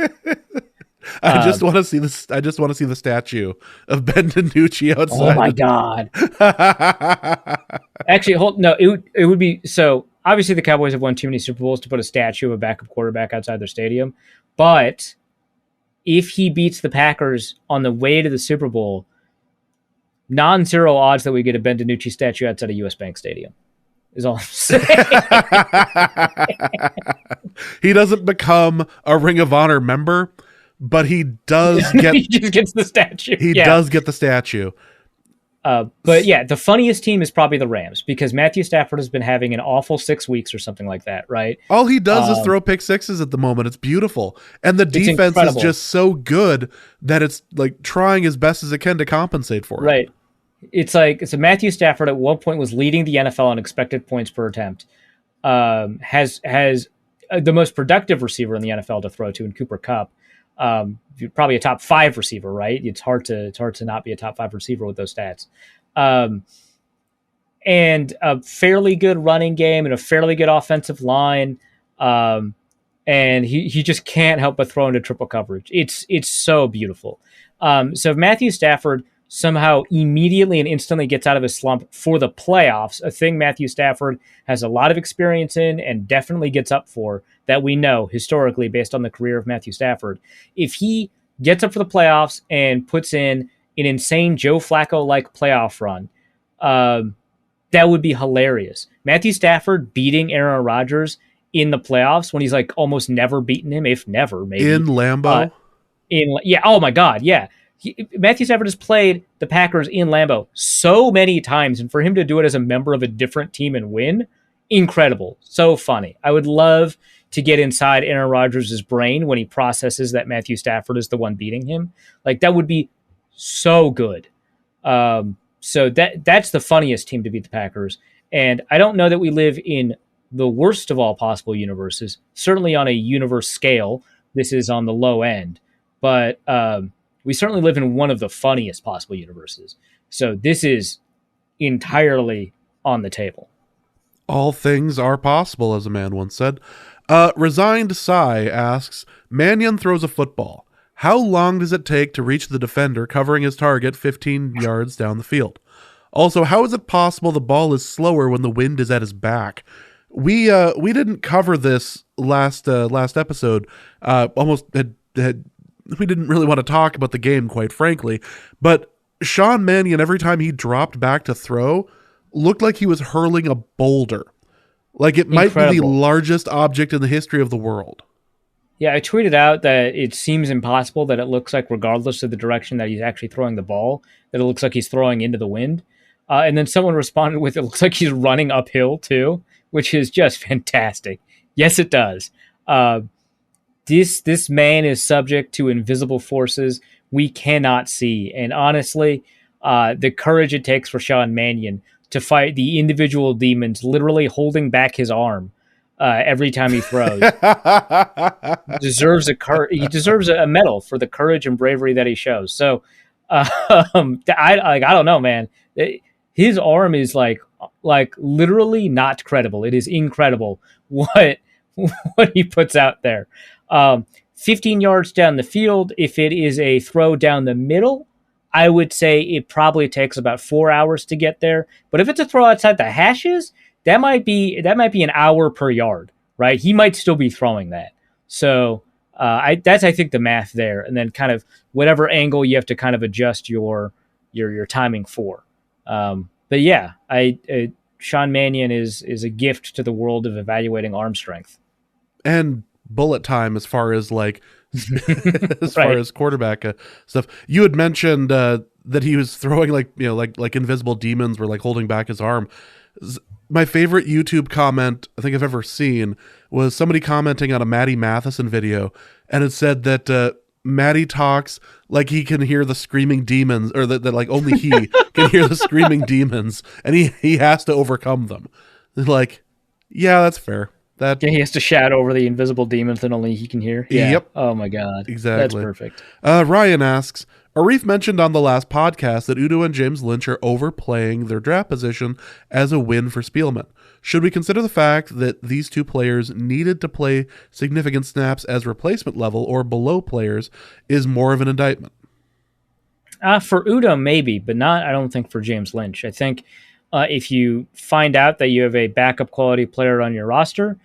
I just want to see this. I just want to see the statue of Ben DiNucci outside. Oh my God! Actually, it would be so. Obviously, the Cowboys have won too many Super Bowls to put a statue of a backup quarterback outside their stadium. But if he beats the Packers on the way to the Super Bowl, non-zero odds that we get a Ben DiNucci statue outside of US Bank Stadium. Is all I'm saying. He doesn't become a Ring of Honor member, but he does get. He just gets the statue. He does get the statue. But yeah, the funniest team is probably the Rams because Matthew Stafford has been having an awful 6 weeks or something like that, right? All he does is throw pick sixes at the moment. It's beautiful. And the defense is just so good that it's like trying as best as it can to compensate for it. Right. It's Matthew Stafford at one point was leading the NFL in expected points per attempt. Has the most productive receiver in the NFL to throw to in Cooper Kupp. Probably a top 5 receiver, right? It's hard to not be a top 5 receiver with those stats. And a fairly good running game and a fairly good offensive line. And he just can't help but throw into triple coverage. It's so beautiful. So if Matthew Stafford somehow immediately and instantly gets out of his slump for the playoffs, a thing Matthew Stafford has a lot of experience in and definitely gets up for, that we know historically based on the career of Matthew Stafford. If he gets up for the playoffs and puts in an insane Joe Flacco-like playoff run, that would be hilarious. Matthew Stafford beating Aaron Rodgers in the playoffs when he's like almost never beaten him, if never, maybe. In Lambeau? Oh my God, yeah. Matthew Stafford has played the Packers in Lambeau so many times, and for him to do it as a member of a different team and win, incredible. So funny. I would love to get inside Aaron Rodgers' brain when he processes that Matthew Stafford is the one beating him. Like, that would be so good. So that's the funniest team to beat the Packers. And I don't know that we live in the worst of all possible universes. Certainly on a universe scale, this is on the low end. But we certainly live in one of the funniest possible universes. So this is entirely on the table. All things are possible, as a man once said. Resigned Sigh asks, Mannion throws a football. How long does it take to reach the defender covering his target 15 yards down the field? Also, how is it possible the ball is slower when the wind is at his back? We didn't cover this last episode. Almost had we didn't really want to talk about the game, quite frankly. But Sean Mannion, every time he dropped back to throw, looked like he was hurling a boulder. Like it might be the largest object in the history of the world. Yeah, I tweeted out that it seems impossible that it looks like, regardless of the direction that he's actually throwing the ball, that it looks like he's throwing into the wind. And then someone responded with, it looks like he's running uphill too, which is just fantastic. Yes, it does. This man is subject to invisible forces we cannot see. And honestly, the courage it takes for Sean Mannion to fight the individual demons literally holding back his arm every time he throws deserves a medal for the courage and bravery that he shows. So I don't know, man. His arm is like literally not credible. It is incredible what he puts out there. 15 yards down the field, if it is a throw down the middle, I would say it probably takes about 4 hours to get there. But if it's a throw outside the hashes, that might be an hour per yard, right? He might still be throwing that. So that's, I think, the math there. And then kind of whatever angle you have to kind of adjust your timing for. But yeah, Sean Mannion is a gift to the world of evaluating arm strength. And bullet time as far as like far as quarterback stuff. You had mentioned that he was throwing like invisible demons were like holding back his arm. My favorite YouTube comment I think I've ever seen was somebody commenting on a Matty Matheson video, and it said that Matty talks like he can hear the screaming demons, or that like only he can hear the screaming demons, and he has to overcome them. Like, yeah, that's fair. He has to shout over the invisible demons that only he can hear. Yeah. Yep. Oh my God. Exactly. That's perfect. Ryan asks, Arif mentioned on the last podcast that Udo and James Lynch are overplaying their draft position as a win for Spielman. Should we consider the fact that these two players needed to play significant snaps as replacement level or below players is more of an indictment? For Udo, maybe, but not, I don't think, for James Lynch. I think if you find out that you have a backup quality player on your roster,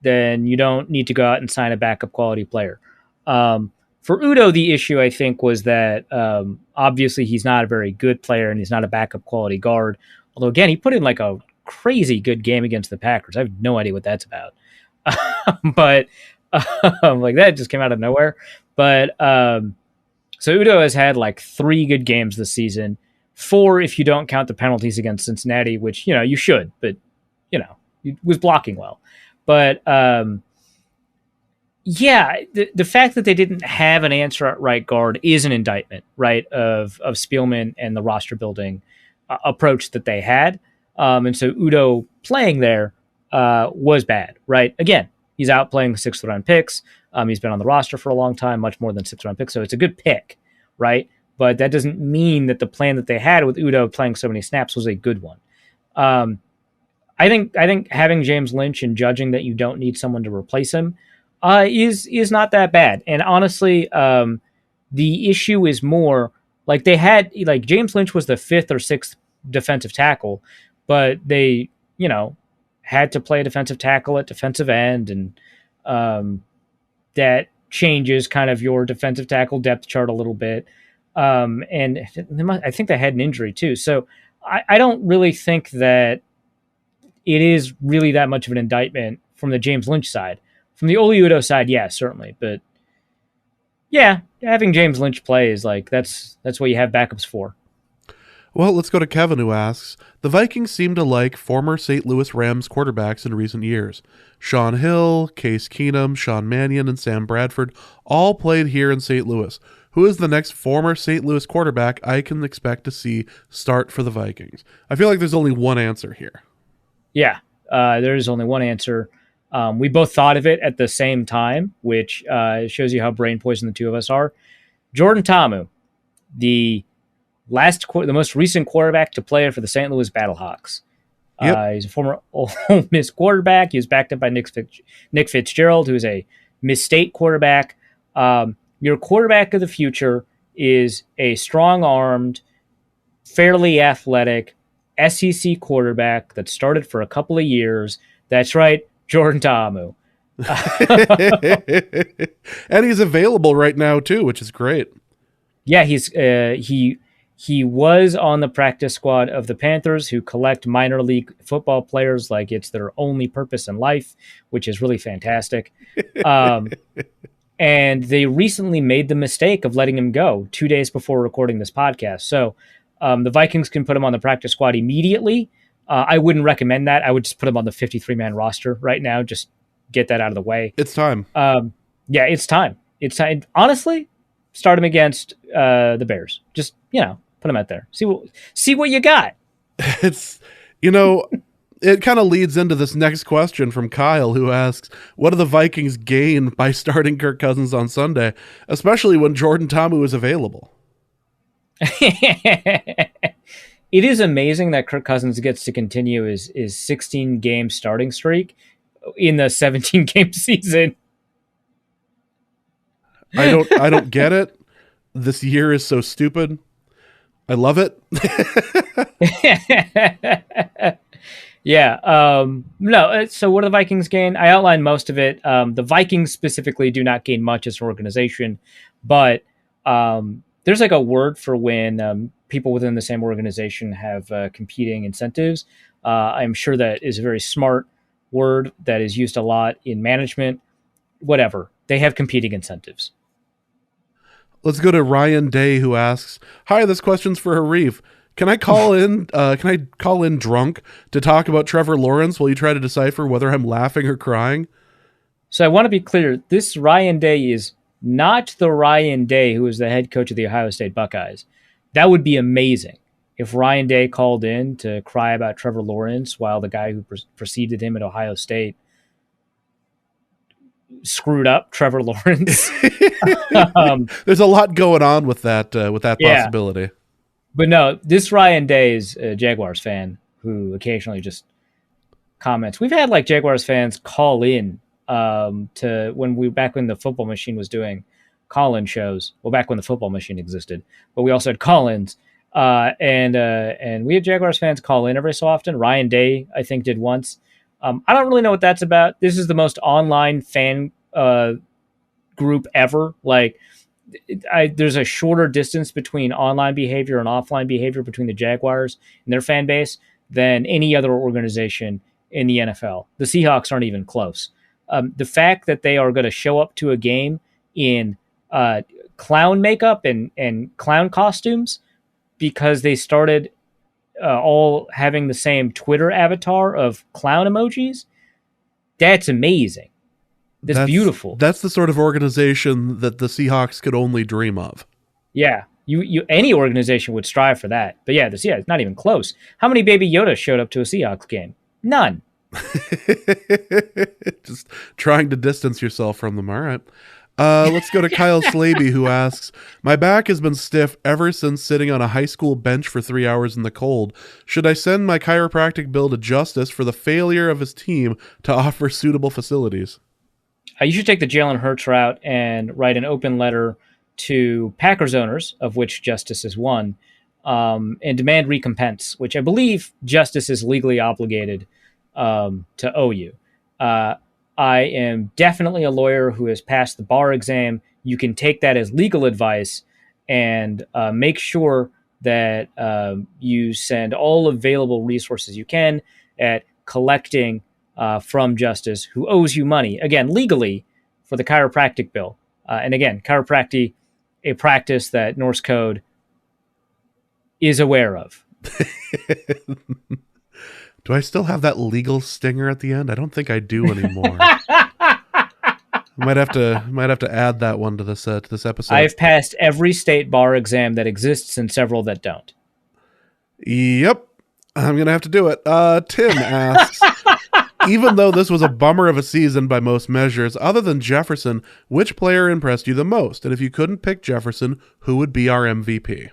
then you don't need to go out and sign a backup quality player. For Udo, the issue, I think, was that obviously he's not a very good player and he's not a backup quality guard. Although, again, he put in like a crazy good game against the Packers. I have no idea what that's about. But like that just came out of nowhere. But so Udo has had like 3 good games this season. 4 if you don't count the penalties against Cincinnati, which, you should, but, he was blocking well. But, yeah, the fact that they didn't have an answer at right guard is an indictment, right, of Spielman and the roster building approach that they had. And so Udo playing there was bad, right? Again, he's out playing 6th round picks. He's been on the roster for a long time, much more than 6th round picks. So it's a good pick, right? But that doesn't mean that the plan that they had with Udo playing so many snaps was a good one. I think having James Lynch and judging that you don't need someone to replace him is not that bad. And honestly, the issue is more like they had like James Lynch was the 5th or 6th defensive tackle, but they had to play defensive tackle at defensive end, and that changes kind of your defensive tackle depth chart a little bit. And I think they had an injury too. So I don't really think that it is really that much of an indictment from the James Lynch side. From the Oli Udoh side, yeah, certainly. But yeah, having James Lynch play is like, that's what you have backups for. Well, let's go to Kevin, who asks, the Vikings seem to like former St. Louis Rams quarterbacks in recent years. Sean Hill, Case Keenum, Sean Mannion, and Sam Bradford all played here in St. Louis. Who is the next former St. Louis quarterback I can expect to see start for the Vikings? I feel like there's only one answer here. Yeah, there is only one answer. We both thought of it at the same time, which shows you how brain poison the two of us are. Jordan Ta'amu, the the most recent quarterback to play for the St. Louis Battlehawks. Yep. He's a former Ole Miss quarterback. He was backed up by Nick Fitzgerald, who is a Miss State quarterback. Your quarterback of the future is a strong-armed, fairly athletic SEC quarterback that started for a couple of years. That's right, Jordan Ta'amu. And he's available right now too, which is great. Yeah, he was on the practice squad of the Panthers, who collect minor league football players like it's their only purpose in life, which is really fantastic. And they recently made the mistake of letting him go 2 days before recording this podcast. So the Vikings can put him on the practice squad immediately. I wouldn't recommend that. I would just put him on the 53-man roster right now. Just get that out of the way. It's time. Yeah, it's time. It's time. Honestly, start him against the Bears. Just, put him out there. See what you got. It's, it kind of leads into this next question from Kyle, who asks, what do the Vikings gain by starting Kirk Cousins on Sunday, especially when Jordan Ta'amu is available? It is amazing that Kirk Cousins gets to continue his 16-game starting streak in the 17-game season. I don't get it. This year is so stupid. I love it. Yeah. No. So what do the Vikings gain? I outlined most of it. The Vikings specifically do not gain much as an organization, but there's like a word for when people within the same organization have competing incentives. I'm sure that is a very smart word that is used a lot in management. Whatever. They have competing incentives. Let's go to Ryan Day, who asks, hi, this question's for Arif. Can I call in drunk to talk about Trevor Lawrence while you try to decipher whether I'm laughing or crying? So I want to be clear. This Ryan Day is not the Ryan Day who is the head coach of the Ohio State Buckeyes. That would be amazing if Ryan Day called in to cry about Trevor Lawrence while the guy who preceded him at Ohio State screwed up Trevor Lawrence. There's a lot going on with that possibility. But no, this Ryan Day is a Jaguars fan who occasionally just comments. We've had like Jaguars fans call in to back when the Football Machine was doing call-in shows. Well, back when the Football Machine existed, but we also had call-ins. And we had Jaguars fans call in every so often. Ryan Day, I think, did once. I don't really know what that's about. This is the most online fan group ever. Like, there's a shorter distance between online behavior and offline behavior between the Jaguars and their fan base than any other organization in the NFL. The Seahawks aren't even close. The fact that they are going to show up to a game in clown makeup and clown costumes because they started all having the same Twitter avatar of clown emojis, that's amazing. That's beautiful. That's the sort of organization that the Seahawks could only dream of. Yeah. You any organization would strive for that. But yeah, it's not even close. How many Baby Yoda showed up to a Seahawks game? None. Just trying to distance yourself from them. All right. Let's go to Kyle Slaby, who asks, my back has been stiff ever since sitting on a high school bench for 3 hours in the cold. Should I send my chiropractic bill to Justice for the failure of his team to offer suitable facilities? You should take the Jalen Hurts route and write an open letter to Packers owners, of which Justice is one, and demand recompense, which I believe Justice is legally obligated to owe you. I am definitely a lawyer who has passed the bar exam. You can take that as legal advice and make sure that you send all available resources you can at collecting from Justice, who owes you money, again, legally, for the chiropractic bill. And again, chiropractic, a practice that Norse Code is aware of. Do I still have that legal stinger at the end? I don't think I do anymore. Might have to add that one to this episode. I've passed every state bar exam that exists and several that don't. Yep. I'm going to have to do it. Tim asks, even though this was a bummer of a season by most measures, other than Jefferson, which player impressed you the most? And if you couldn't pick Jefferson, who would be our MVP?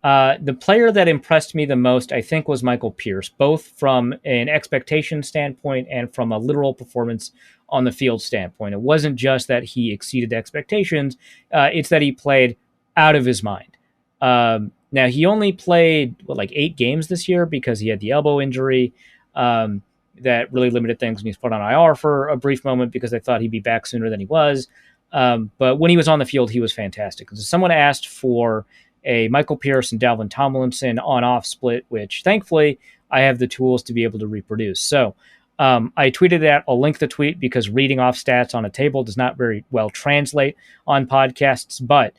The player that impressed me the most, I think, was Michael Pierce, both from an expectation standpoint and from a literal performance on the field standpoint. It wasn't just that he exceeded expectations, it's that he played out of his mind. Now, he only played, 8 games this year because he had the elbow injury that really limited things, and he was put on IR for a brief moment because they thought he'd be back sooner than he was. But when he was on the field, he was fantastic. So someone asked for a Michael Pierce and Dalvin Tomlinson on-off split, which thankfully I have the tools to be able to reproduce. So I tweeted that. I'll link the tweet because reading off stats on a table does not very well translate on podcasts. But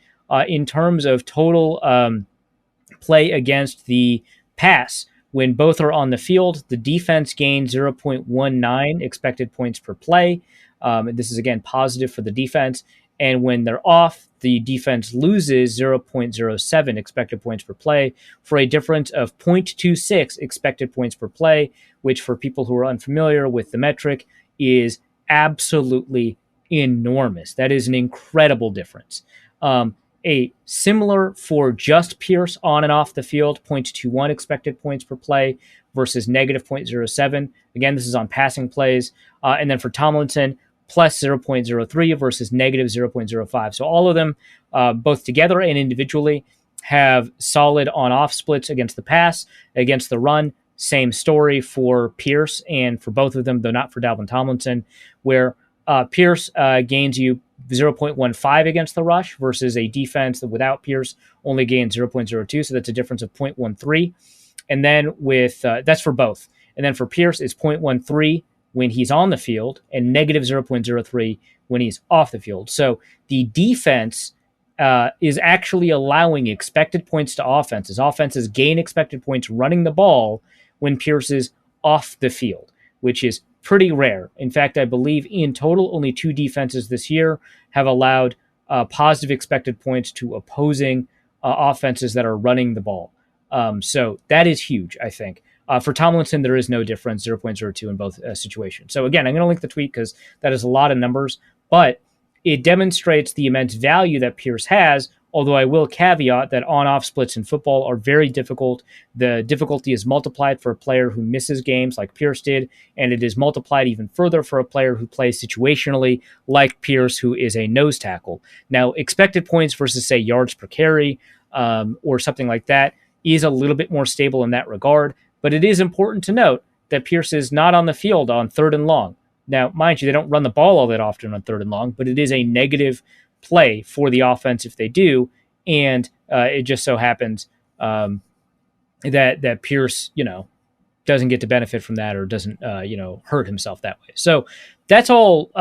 in terms of total play against the pass, when both are on the field, the defense gained 0.19 expected points per play. This is, again, positive for the defense. And when they're off, the defense loses 0.07 expected points per play for a difference of 0.26 expected points per play, which for people who are unfamiliar with the metric is absolutely enormous. That is an incredible difference. A similar for just Pierce on and off the field, 0.21 expected points per play versus negative 0.07. Again, this is on passing plays. And then for Tomlinson, plus 0.03 versus negative 0.05. So all of them, both together and individually, have solid on-off splits against the pass, against the run. Same story for Pierce and for both of them, though not for Dalvin Tomlinson, where Pierce gains you 0.15 against the rush versus a defense that without Pierce only gains 0.02. So that's a difference of 0.13. And then with that's for both. And then for Pierce, it's 0.13 when he's on the field and negative 0.03 when he's off the field. So the defense is actually allowing expected points to offenses. Offenses gain expected points running the ball when Pierce is off the field, which is pretty rare. In fact, I believe in total, only 2 defenses this year have allowed positive expected points to opposing offenses that are running the ball. So that is huge, I think. For Tomlinson, there is no difference, 0.02 in both situations. So again, I'm going to link the tweet because that is a lot of numbers, but it demonstrates the immense value that Pierce has, although I will caveat that on-off splits in football are very difficult. The difficulty is multiplied for a player who misses games like Pierce did, and it is multiplied even further for a player who plays situationally like Pierce, who is a nose tackle. Now, expected points versus, say, yards per carry or something like that is a little bit more stable in that regard. But it is important to note that Pierce is not on the field on 3rd and long. Now, mind you, they don't run the ball all that often on 3rd and long, but it is a negative play for the offense if they do. And it just so happens that Pierce, doesn't get to benefit from that or doesn't, hurt himself that way. So that's all.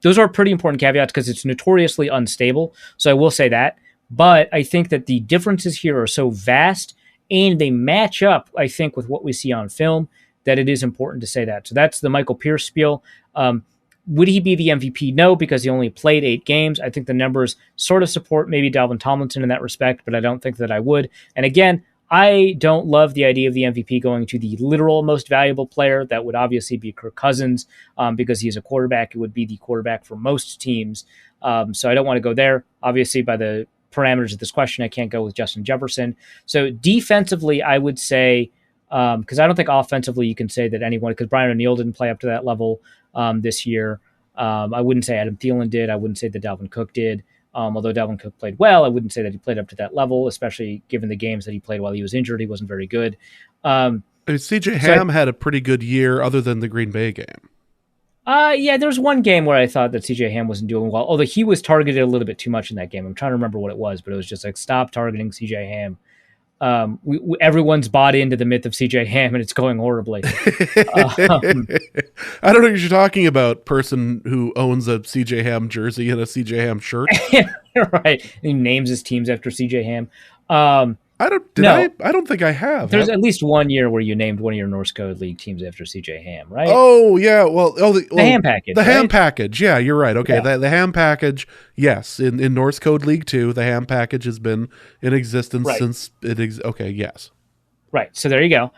Those are pretty important caveats because it's notoriously unstable. So I will say that. But I think that the differences here are so vast and they match up, I think, with what we see on film, that it is important to say that. So that's the Michael Pierce spiel. Would he be the MVP? No, because he only played 8 games. I think the numbers sort of support maybe Dalvin Tomlinson in that respect, but I don't think that I would. And again, I don't love the idea of the MVP going to the literal most valuable player. That would obviously be Kirk Cousins because he's a quarterback. It would be the quarterback for most teams. So I don't want to go there. Obviously, by the parameters of this question, I can't go with Justin Jefferson. So defensively, I would say, because I don't think offensively you can say that anyone, because Brian O'Neill didn't play up to that level this year. I wouldn't say Adam Thielen did. I wouldn't say that Dalvin Cook did. Although Dalvin Cook played well, I wouldn't say that he played up to that level, especially given the games that he played while he was injured. He wasn't very good. CJ Ham had a pretty good year other than the Green Bay game. Yeah, there's one game where I thought that CJ Ham wasn't doing well, although he was targeted a little bit too much in that game. I'm trying to remember what it was, but it was just like, stop targeting CJ Ham. Everyone's bought into the myth of CJ Ham, and it's going horribly. I don't know what you're talking about, person who owns a CJ Ham jersey and a CJ Ham shirt. Right. He names his teams after CJ Ham. I don't think I have. There's at least one year where you named one of your Norse Code League teams after CJ Ham, right? Oh, yeah. The ham package. The ham package. Yeah, you're right. Okay. Yeah. The ham package. Yes. In Norse Code League 2, the ham package has been in existence since it okay. Yes. Right. So there you go.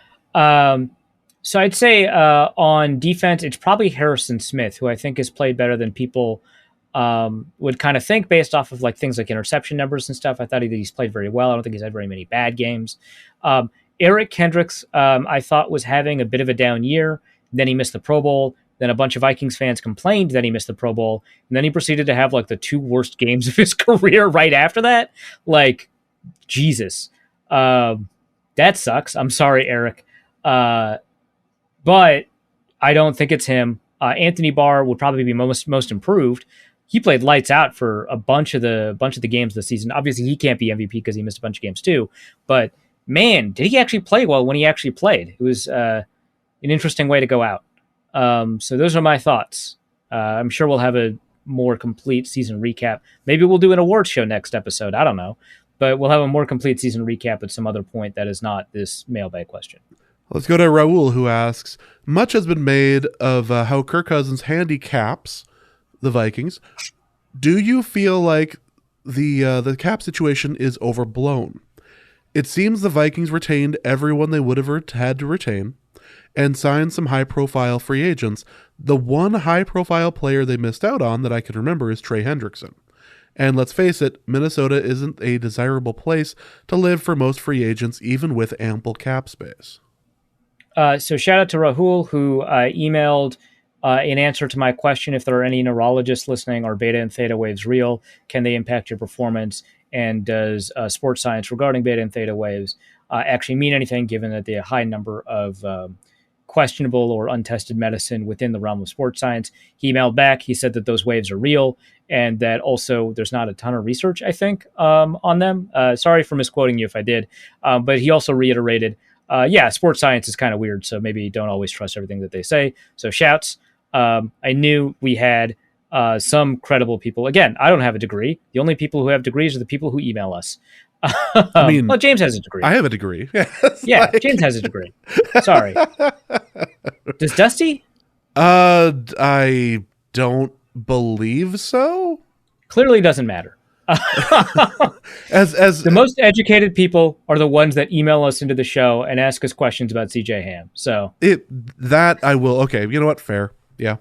So I'd say on defense, it's probably Harrison Smith, who I think has played better than people would kind of think based off of like things like interception numbers and stuff. I thought he's played very well. I don't think he's had very many bad games. Eric Kendricks, I thought was having a bit of a down year. Then he missed the Pro Bowl. Then a bunch of Vikings fans complained that he missed the Pro Bowl. And then he proceeded to have like the 2 worst games of his career right after that. Like, Jesus. That sucks. I'm sorry, Eric. But I don't think it's him. Anthony Barr would probably be most improved. He played lights out for a bunch of the games this season. Obviously, he can't be MVP because he missed a bunch of games too. But man, did he actually play well when he actually played? It was an interesting way to go out. So those are my thoughts. I'm sure we'll have a more complete season recap. Maybe we'll do an awards show next episode. I don't know. But we'll have a more complete season recap at some other point that is not this mailbag question. Let's go to Raul, who asks, much has been made of how Kirk Cousins handicaps the Vikings. Do you feel like the cap situation is overblown? It seems the Vikings retained everyone they would have had to retain and signed some high-profile free agents. The one high-profile player they missed out on that I can remember is Trey Hendrickson. And let's face it, Minnesota isn't a desirable place to live for most free agents, even with ample cap space. So shout out to Rahul, who emailed in answer to my question, if there are any neurologists listening, are beta and theta waves real? Can they impact your performance? And does sports science regarding beta and theta waves actually mean anything, given that the high number of questionable or untested medicine within the realm of sports science? He emailed back. He said that those waves are real and that also there's not a ton of research, I think, on them. Sorry for misquoting you if I did. But he also reiterated, sports science is kind of weird, so maybe don't always trust everything that they say. So shouts. I knew we had some credible people. Again, I don't have a degree. The only people who have degrees are the people who email us. I mean, well, James has a degree. I have a degree. Yeah, James has a degree. Sorry. Does Dusty? I don't believe so. Clearly doesn't matter. as the most educated people are the ones that email us into the show and ask us questions about CJ Ham. So that I will. Okay, you know what? Fair. Yeah.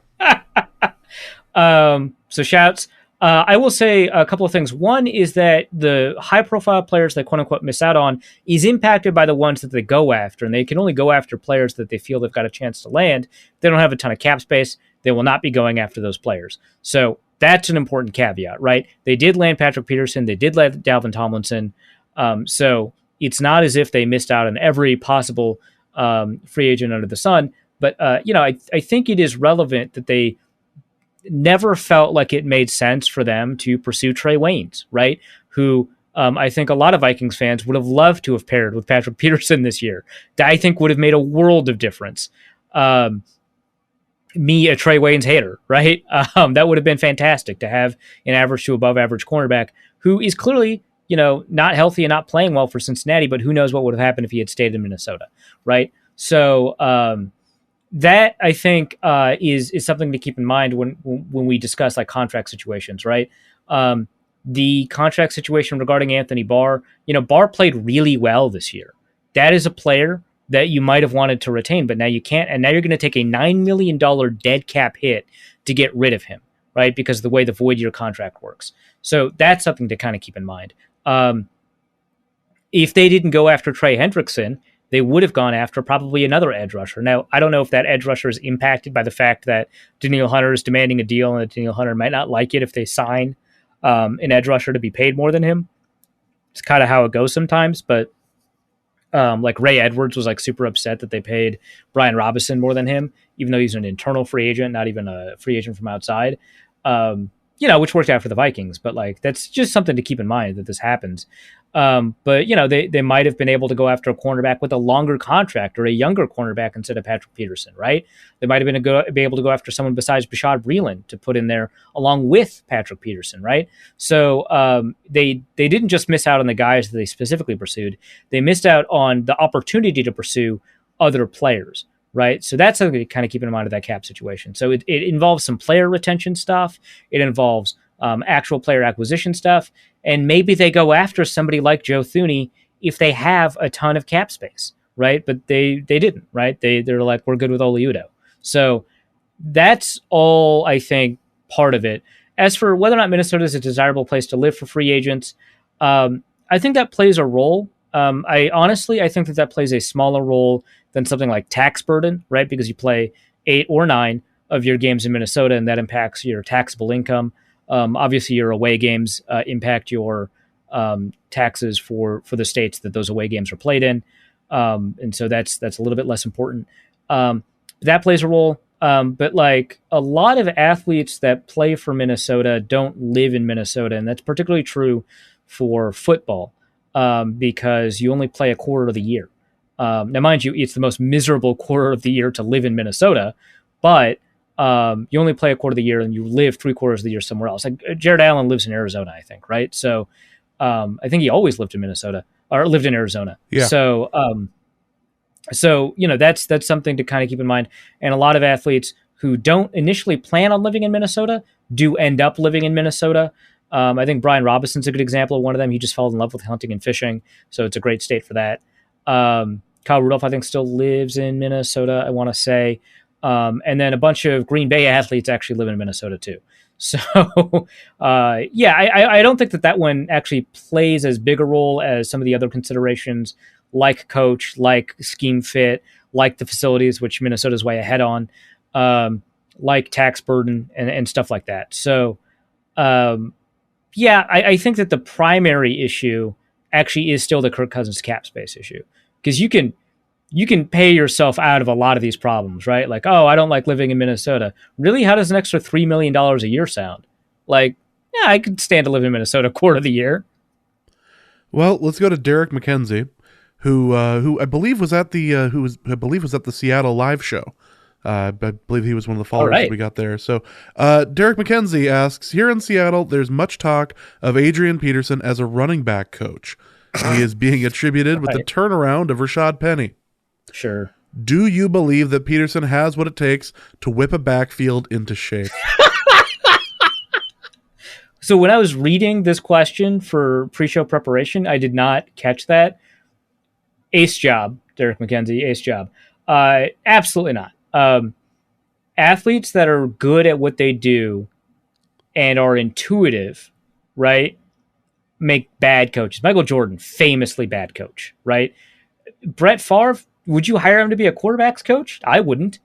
So shouts. I will say a couple of things. One is that the high-profile players that quote-unquote miss out on is impacted by the ones that they go after, and they can only go after players that they feel they've got a chance to land. They don't have a ton of cap space. They will not be going after those players. So that's an important caveat, right? They did land Patrick Peterson. They did land Dalvin Tomlinson. So it's not as if they missed out on every possible free agent under the sun. But, I think it is relevant that they never felt like it made sense for them to pursue Trey Waynes, right? Who I think a lot of Vikings fans would have loved to have paired with Patrick Peterson this year. That I think would have made a world of difference. Me, a Trey Waynes hater, right? That would have been fantastic to have an average to above average cornerback who is clearly, not healthy and not playing well for Cincinnati, but who knows what would have happened if he had stayed in Minnesota, right? So, that I think is something to keep in mind when we discuss like contract situations, right? The contract situation regarding Anthony Barr, Barr played really well this year. That is a player that you might have wanted to retain, but now you can't, and now you're going to take a $9 million dead cap hit to get rid of him, right? Because of the way the void year contract works. So that's something to kind of keep in mind. If they didn't go after Trey Hendrickson, they would have gone after probably another edge rusher. Now, I don't know if that edge rusher is impacted by the fact that Danielle Hunter is demanding a deal and that Danielle Hunter might not like it if they sign an edge rusher to be paid more than him. It's kind of how it goes sometimes, but like Ray Edwards was like super upset that they paid Brian Robinson more than him, even though he's an internal free agent, not even a free agent from outside, which worked out for the Vikings. But like, that's just something to keep in mind that this happens. But they might have been able to go after a cornerback with a longer contract or a younger cornerback instead of Patrick Peterson, right? They might have be able to go after someone besides Bashad Breeland to put in there along with Patrick Peterson, right? So they didn't just miss out on the guys that they specifically pursued. They missed out on the opportunity to pursue other players, right? So that's something to kind of keep in mind of that cap situation. So it involves some player retention stuff. It involves actual player acquisition stuff. And maybe they go after somebody like Joe Thuney if they have a ton of cap space, right? But they didn't, right? They're like, we're good with Ole Udoh. So that's all, I think, part of it. As for whether or not Minnesota is a desirable place to live for free agents, I think that plays a role. I think that plays a smaller role than something like tax burden, right? Because you play 8 or 9 of your games in Minnesota, and that impacts your taxable income. Obviously, your away games impact your taxes for the states that those away games are played in, and so that's a little bit less important. That plays a role. But like a lot of athletes that play for Minnesota don't live in Minnesota, and that's particularly true for football because you only play a quarter of the year. Now, mind you, it's the most miserable quarter of the year to live in Minnesota, but you only play a quarter of the year and you live 3/4 of the year somewhere else. Like Jared Allen lives in Arizona, I think, right? So I think he always lived in Minnesota or lived in Arizona. Yeah. So, that's something to kind of keep in mind. And a lot of athletes who don't initially plan on living in Minnesota do end up living in Minnesota. I think Brian Robinson's a good example of one of them. He just fell in love with hunting and fishing, so it's a great state for that. Kyle Rudolph, I think, still lives in Minnesota, I want to say. And then a bunch of Green Bay athletes actually live in Minnesota, too. So, I don't think that one actually plays as big a role as some of the other considerations, like coach, like scheme fit, like the facilities, which Minnesota's way ahead on, like tax burden and stuff like that. So, I think that the primary issue actually is still the Kirk Cousins cap space issue, because you can pay yourself out of a lot of these problems, right? Like, oh, I don't like living in Minnesota. Really? How does an extra $3 million a year sound? Like, yeah, I could stand to live in Minnesota a quarter of the year. Well, let's go to Derek McKenzie, who I believe was at the Seattle live show. I believe he was one of the followers that we got there. So Derek McKenzie asks, here in Seattle, there's much talk of Adrian Peterson as a running back coach. He is being attributed with the turnaround of Rashad Penny. Sure. Do you believe that Peterson has what it takes to whip a backfield into shape? So when I was reading this question for pre-show preparation, I did not catch that. Ace job, Derek McKenzie, ace job. Absolutely not. Athletes that are good at what they do and are intuitive, right, make bad coaches. Michael Jordan, famously bad coach, right? Brett Favre, would you hire him to be a quarterback's coach? I wouldn't.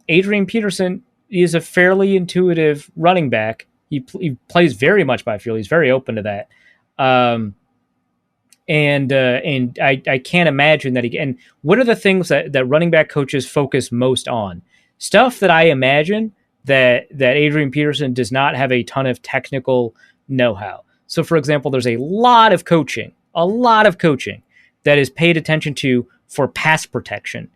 Adrian Peterson is a fairly intuitive running back. He plays very much by feel. He's very open to that. And I can't imagine that. And what are the things that running back coaches focus most on? Stuff that I imagine that Adrian Peterson does not have a ton of technical know-how. So, for example, there's a lot of coaching that is paid attention to for pass protection.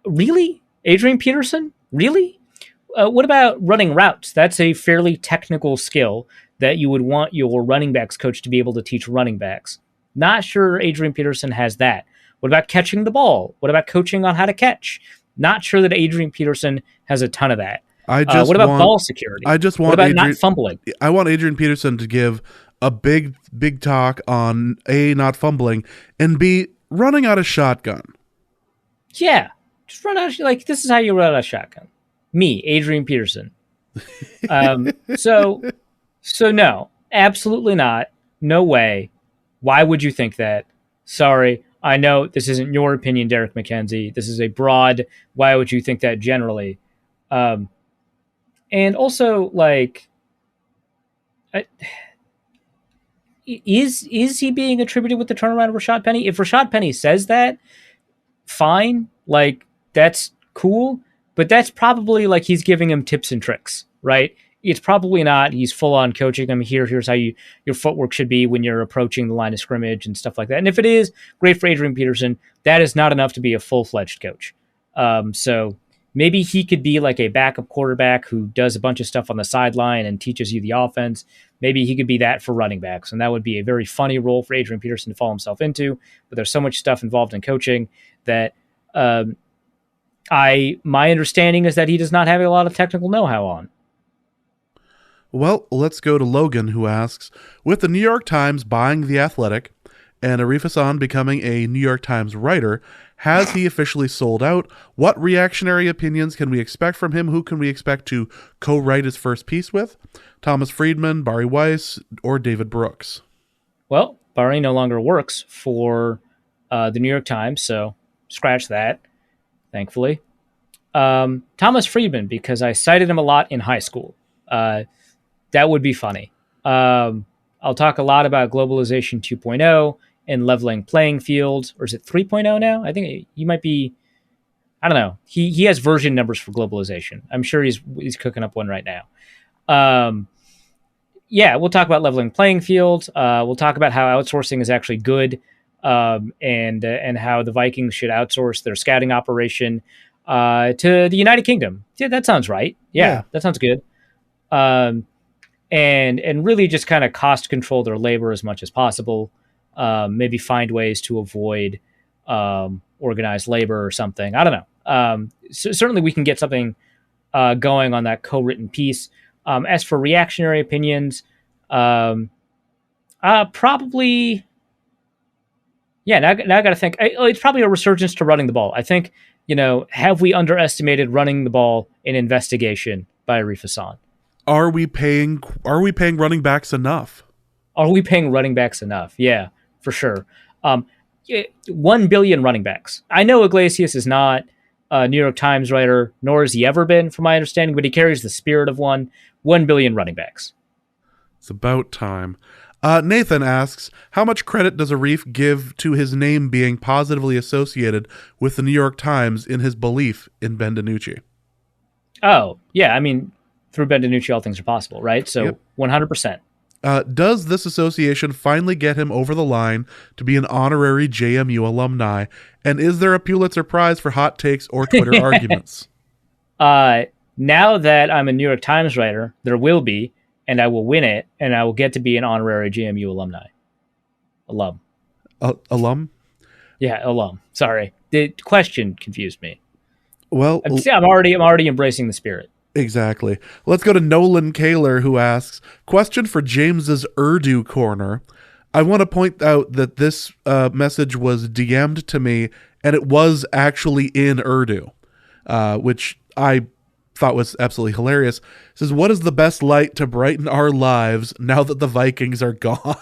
Really? Adrian Peterson? Really? What about running routes? That's a fairly technical skill that you would want your running backs coach to be able to teach running backs. Not sure Adrian Peterson has that. What about catching the ball? What about coaching on how to catch? Not sure that Adrian Peterson has a ton of that. What about ball security? What about not fumbling? I want Adrian Peterson to give a big talk on A, not fumbling, and B, running out of shotgun. Yeah. Just run out of, this is how you run out of shotgun. Me, Adrian Peterson. So no, absolutely not. No way. Why would you think that? Sorry. I know this isn't your opinion, Derek McKenzie. This is a broad, why would you think that generally? And also, is he being attributed with the turnaround of Rashad Penny? If Rashad Penny says that, fine. That's cool. But that's probably he's giving him tips and tricks, right? It's probably not. He's full on coaching him. Here's how your footwork should be when you're approaching the line of scrimmage and stuff like that. And if it is, great for Adrian Peterson. That is not enough to be a full-fledged coach. So maybe he could be like a backup quarterback who does a bunch of stuff on the sideline and teaches you the offense. Maybe he could be that for running backs, and that would be a very funny role for Adrian Peterson to fall himself into. But there's so much stuff involved in coaching that my understanding is that he does not have a lot of technical know-how on. Well, let's go to Logan, who asks, with the New York Times buying The Athletic and Arif Hassan becoming a New York Times writer. Has he officially sold out? What reactionary opinions can we expect from him? Who can we expect to co-write his first piece with? Thomas Friedman, Barry Weiss, or David Brooks? Well, Barry no longer works for the New York Times, so scratch that, thankfully. Thomas Friedman, because I cited him a lot in high school. That would be funny. I'll talk a lot about globalization 2.0 and leveling playing fields, or is it 3.0 now? I think he might be, I don't know. He has version numbers for globalization. I'm sure he's cooking up one right now. Yeah, we'll talk about leveling playing fields. We'll talk about how outsourcing is actually good, and how the Vikings should outsource their scouting operation to the United Kingdom. Yeah, that sounds right. Yeah. That sounds good. And really just kind of cost control their labor as much as possible. Maybe find ways to avoid organized labor or something. I don't know. So certainly we can get something going on that co-written piece. As for reactionary opinions, probably, yeah. Now I got to think. It's probably a resurgence to running the ball. I think, have we underestimated running the ball in investigation by Arif Hassan? Are we paying running backs enough? Are we paying running backs enough? Yeah, for sure. 1 billion running backs. I know Iglesias is not a New York Times writer, nor has he ever been, from my understanding, but he carries the spirit of one. 1 billion running backs. It's about time. Nathan asks, how much credit does Arif give to his name being positively associated with the New York Times in his belief in Ben DiNucci? Oh, yeah. I mean, through Ben DiNucci, all things are possible, right? So yep. 100%. Does this association finally get him over the line to be an honorary JMU alumni? And is there a Pulitzer Prize for hot takes or Twitter arguments? Now that I'm a New York Times writer, there will be, and I will win it, and I will get to be an honorary JMU alumni. Alum. Alum? Yeah, alum. Sorry. The question confused me. Well, I'm already embracing the spirit. Exactly. Let's go to Nolan Kaler, who asks, question for James's Urdu corner. I want to point out that this message was DM'd to me, and it was actually in Urdu, which I thought was absolutely hilarious. It says, what is the best light to brighten our lives now that the Vikings are gone?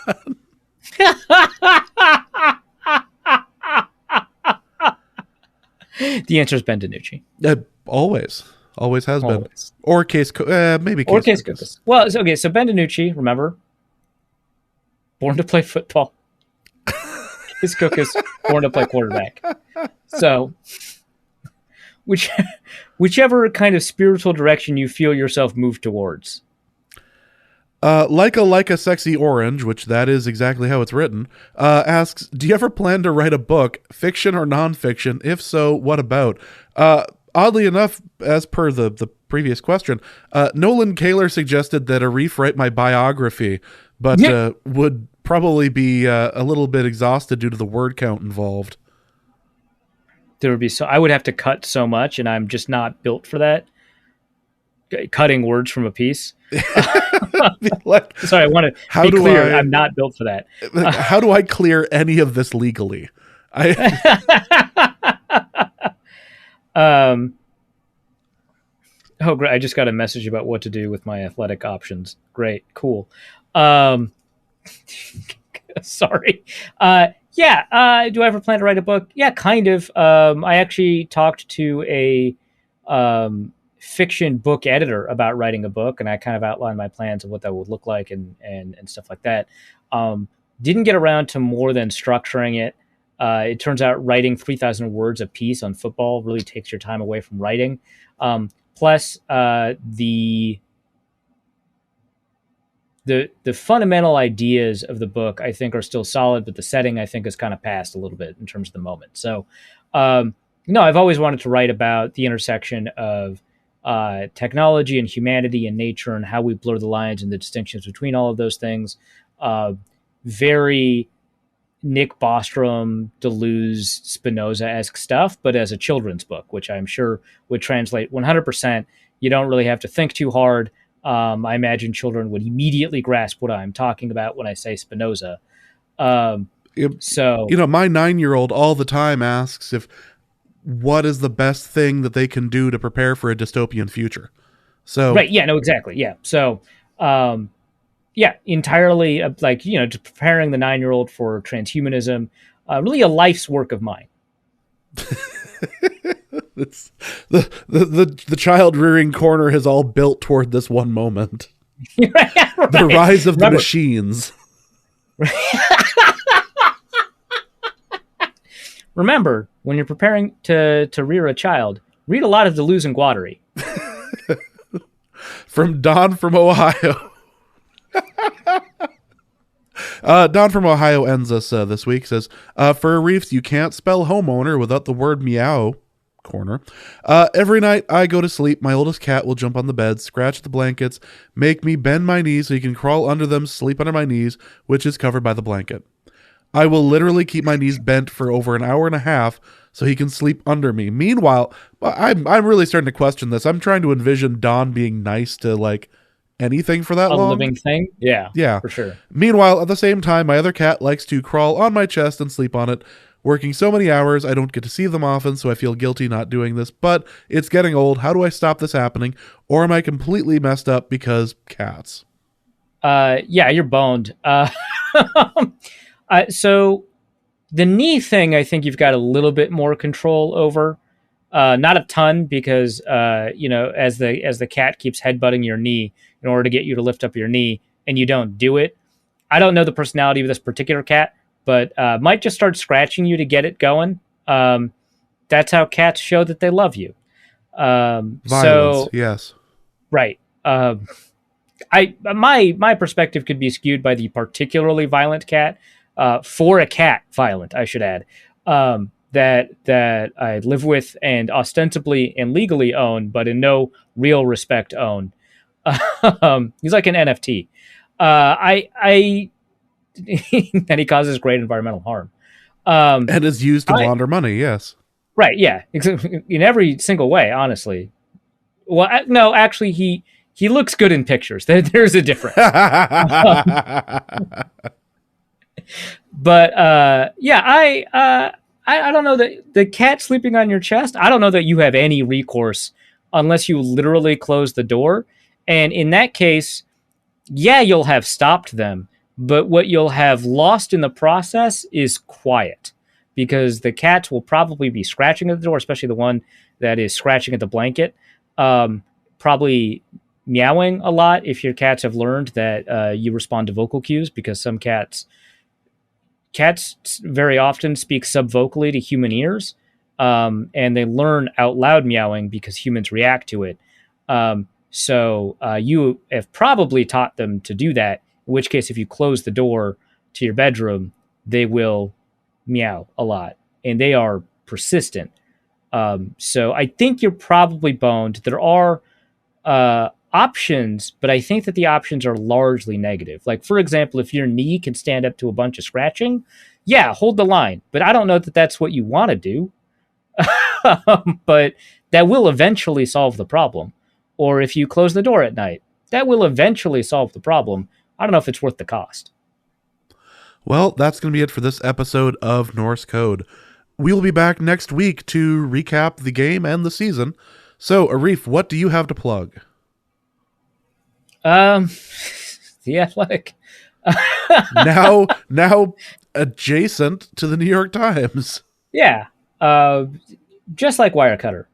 The answer is Ben DiNucci. Always has been. Or maybe Case Cookus. Well, so Ben DiNucci, remember, born to play football. Case Cookus, born to play quarterback. So, whichever kind of spiritual direction you feel yourself move towards. Like a sexy orange, which that is exactly how it's written, asks, do you ever plan to write a book, fiction or nonfiction? If so, what about? Oddly enough, as per the previous question, Nolan Kaler suggested that Arif write my biography, but would probably be a little bit exhausted due to the word count involved. There would be I would have to cut so much, and I'm just not built for that. Cutting words from a piece. Sorry, I want to be clear. I'm not built for that. How do I clear any of this legally? Oh, great. I just got a message about what to do with my athletic options. Great. Cool. Sorry. Yeah. Do I ever plan to write a book? Yeah, kind of. I actually talked to a fiction book editor about writing a book, and I kind of outlined my plans of what that would look like and stuff like that. Didn't get around to more than structuring it. It turns out writing 3,000 words a piece on football really takes your time away from writing. Plus, the fundamental ideas of the book, I think, are still solid, but the setting, I think, has kind of passed a little bit in terms of the moment. So, no, I've always wanted to write about the intersection of technology and humanity and nature and how we blur the lines and the distinctions between all of those things. Very Nick Bostrom, Deleuze, Spinoza-esque stuff, but as a children's book, which I'm sure would translate 100%. You don't really have to think too hard. I imagine children would immediately grasp what I'm talking about when I say Spinoza. So, my 9-year-old all the time asks what is the best thing that they can do to prepare for a dystopian future. So, right. Yeah, no, exactly. Yeah. So, yeah, entirely just preparing the 9-year-old for transhumanism, really a life's work of mine. It's the child rearing corner has all built toward this one moment. Right. The rise of the machines. Remember, when you're preparing to rear a child, read a lot of Deleuze and Guattari. From Don from Ohio. Don from Ohio ends us this week. Says, for Arif's, you can't spell homeowner without the word meow corner. Every night I go to sleep, my oldest cat will jump on the bed, scratch the blankets, make me bend my knees so he can crawl under them, sleep under my knees, which is covered by the blanket. I will literally keep my knees bent for over an hour and a half so he can sleep under me. Meanwhile, I'm really starting to question this. I'm trying to envision Don being nice to like anything for that long. A living thing? Yeah, for sure. Meanwhile, at the same time, my other cat likes to crawl on my chest and sleep on it. Working so many hours, I don't get to see them often, so I feel guilty not doing this, but it's getting old. How do I stop this happening? Or am I completely messed up because cats? Yeah, you're boned. So the knee thing, I think you've got a little bit more control over. Not a ton, because as the cat keeps headbutting your knee in order to get you to lift up your knee, and you don't do it. I don't know the personality of this particular cat, but might just start scratching you to get it going. That's how cats show that they love you. Violence, yes. Right. My perspective could be skewed by the particularly violent cat. For a cat, violent, I should add, that I live with and ostensibly and legally own, but in no real respect own. He's like an NFT. And he causes great environmental harm. And is used to launder money, yes. Right, yeah. In every single way, honestly. Well, no, actually, he looks good in pictures. There's a difference. But I don't know that the cat sleeping on your chest, I don't know that you have any recourse unless you literally close the door. And in that case, yeah, you'll have stopped them. But what you'll have lost in the process is quiet, because the cats will probably be scratching at the door, especially the one that is scratching at the blanket. Probably meowing a lot if your cats have learned that you respond to vocal cues, because some cats very often speak subvocally to human ears, and they learn out loud meowing because humans react to it. So you have probably taught them to do that, in which case if you close the door to your bedroom, they will meow a lot, and they are persistent. So I think you're probably boned. There are options, but I think that the options are largely negative. Like, for example, if your knee can stand up to a bunch of scratching, yeah, hold the line. But I don't know that that's what you want to do. But that will eventually solve the problem. Or if you close the door at night, that will eventually solve the problem. I don't know if it's worth the cost. Well, that's going to be it for this episode of Norse Code. We will be back next week to recap the game and the season. So, Arif, what do you have to plug? The Athletic. now adjacent to the New York Times. Yeah. Just like Wirecutter.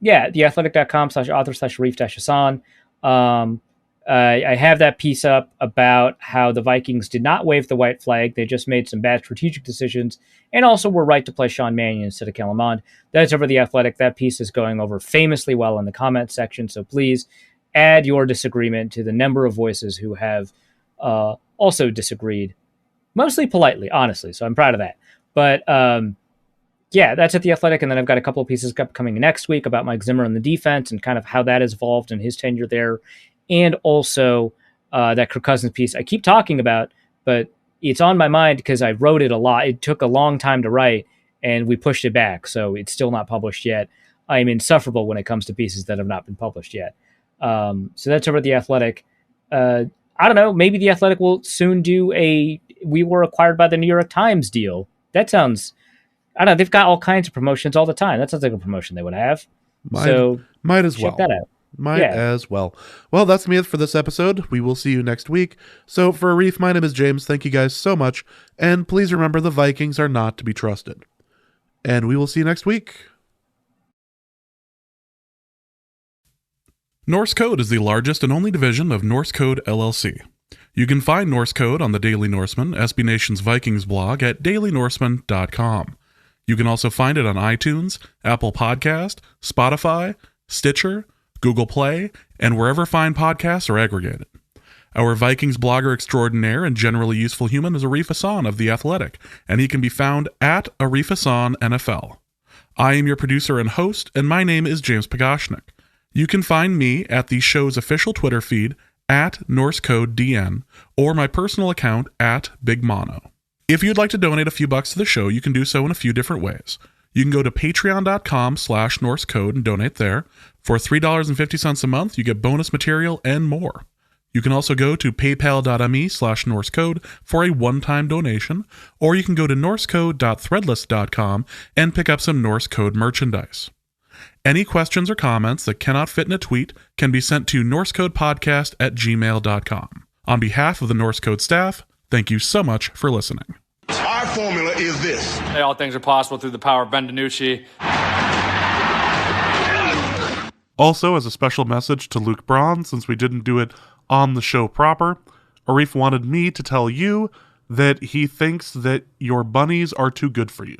Yeah, theathletic.com/author/Arif-Hassan. I have that piece up about how the Vikings did not wave the white flag. They just made some bad strategic decisions, and also were right to play Sean Mannion instead of Kellen Mond. That's over The Athletic. That piece is going over famously well in the comments section, so please add your disagreement to the number of voices who have also disagreed, mostly politely, honestly, so I'm proud of that. But yeah, that's at The Athletic, and then I've got a couple of pieces coming next week about Mike Zimmer and the defense and kind of how that has evolved in his tenure there, and also that Kirk Cousins piece I keep talking about, but it's on my mind because I wrote it a lot. It took a long time to write, and we pushed it back, so it's still not published yet. I am insufferable when it comes to pieces that have not been published yet. So that's over at The Athletic. I don't know, maybe The Athletic will soon do a we were acquired by the New York Times deal. That sounds, I don't know, they've got all kinds of promotions all the time. That sounds like a promotion they would have. Might as check well. that out. Might as well. Well, that's me for this episode. We will see you next week. So for Arif, my name is James. Thank you guys so much. And please remember, the Vikings are not to be trusted. And we will see you next week. Norse Code is the largest and only division of Norse Code LLC. You can find Norse Code on the Daily Norseman, SB Nation's Vikings blog at dailynorseman.com. You can also find it on iTunes, Apple Podcast, Spotify, Stitcher, Google Play, and wherever fine podcasts are aggregated. Our Vikings blogger extraordinaire and generally useful human is Arif Hassan of The Athletic, and he can be found at Arif Hassan NFL. I am your producer and host, and my name is James Pagoshnik. You can find me at the show's official Twitter feed at NorseCodeDN or my personal account at Big Mono. If you'd like to donate a few bucks to the show, you can do so in a few different ways. You can go to patreon.com/NorseCode and donate there. For $3.50 a month, you get bonus material and more. You can also go to paypal.me/NorseCode for a one-time donation, or you can go to norsecode.threadless.com and pick up some Norse Code merchandise. Any questions or comments that cannot fit in a tweet can be sent to norsecodepodcast@gmail.com. On behalf of the Norse Code staff, thank you so much for listening. Our formula is this. Hey, all things are possible through the power of Ben DiNucci. Also, as a special message to Luke Braun, since we didn't do it on the show proper, Arif wanted me to tell you that he thinks that your bunnies are too good for you.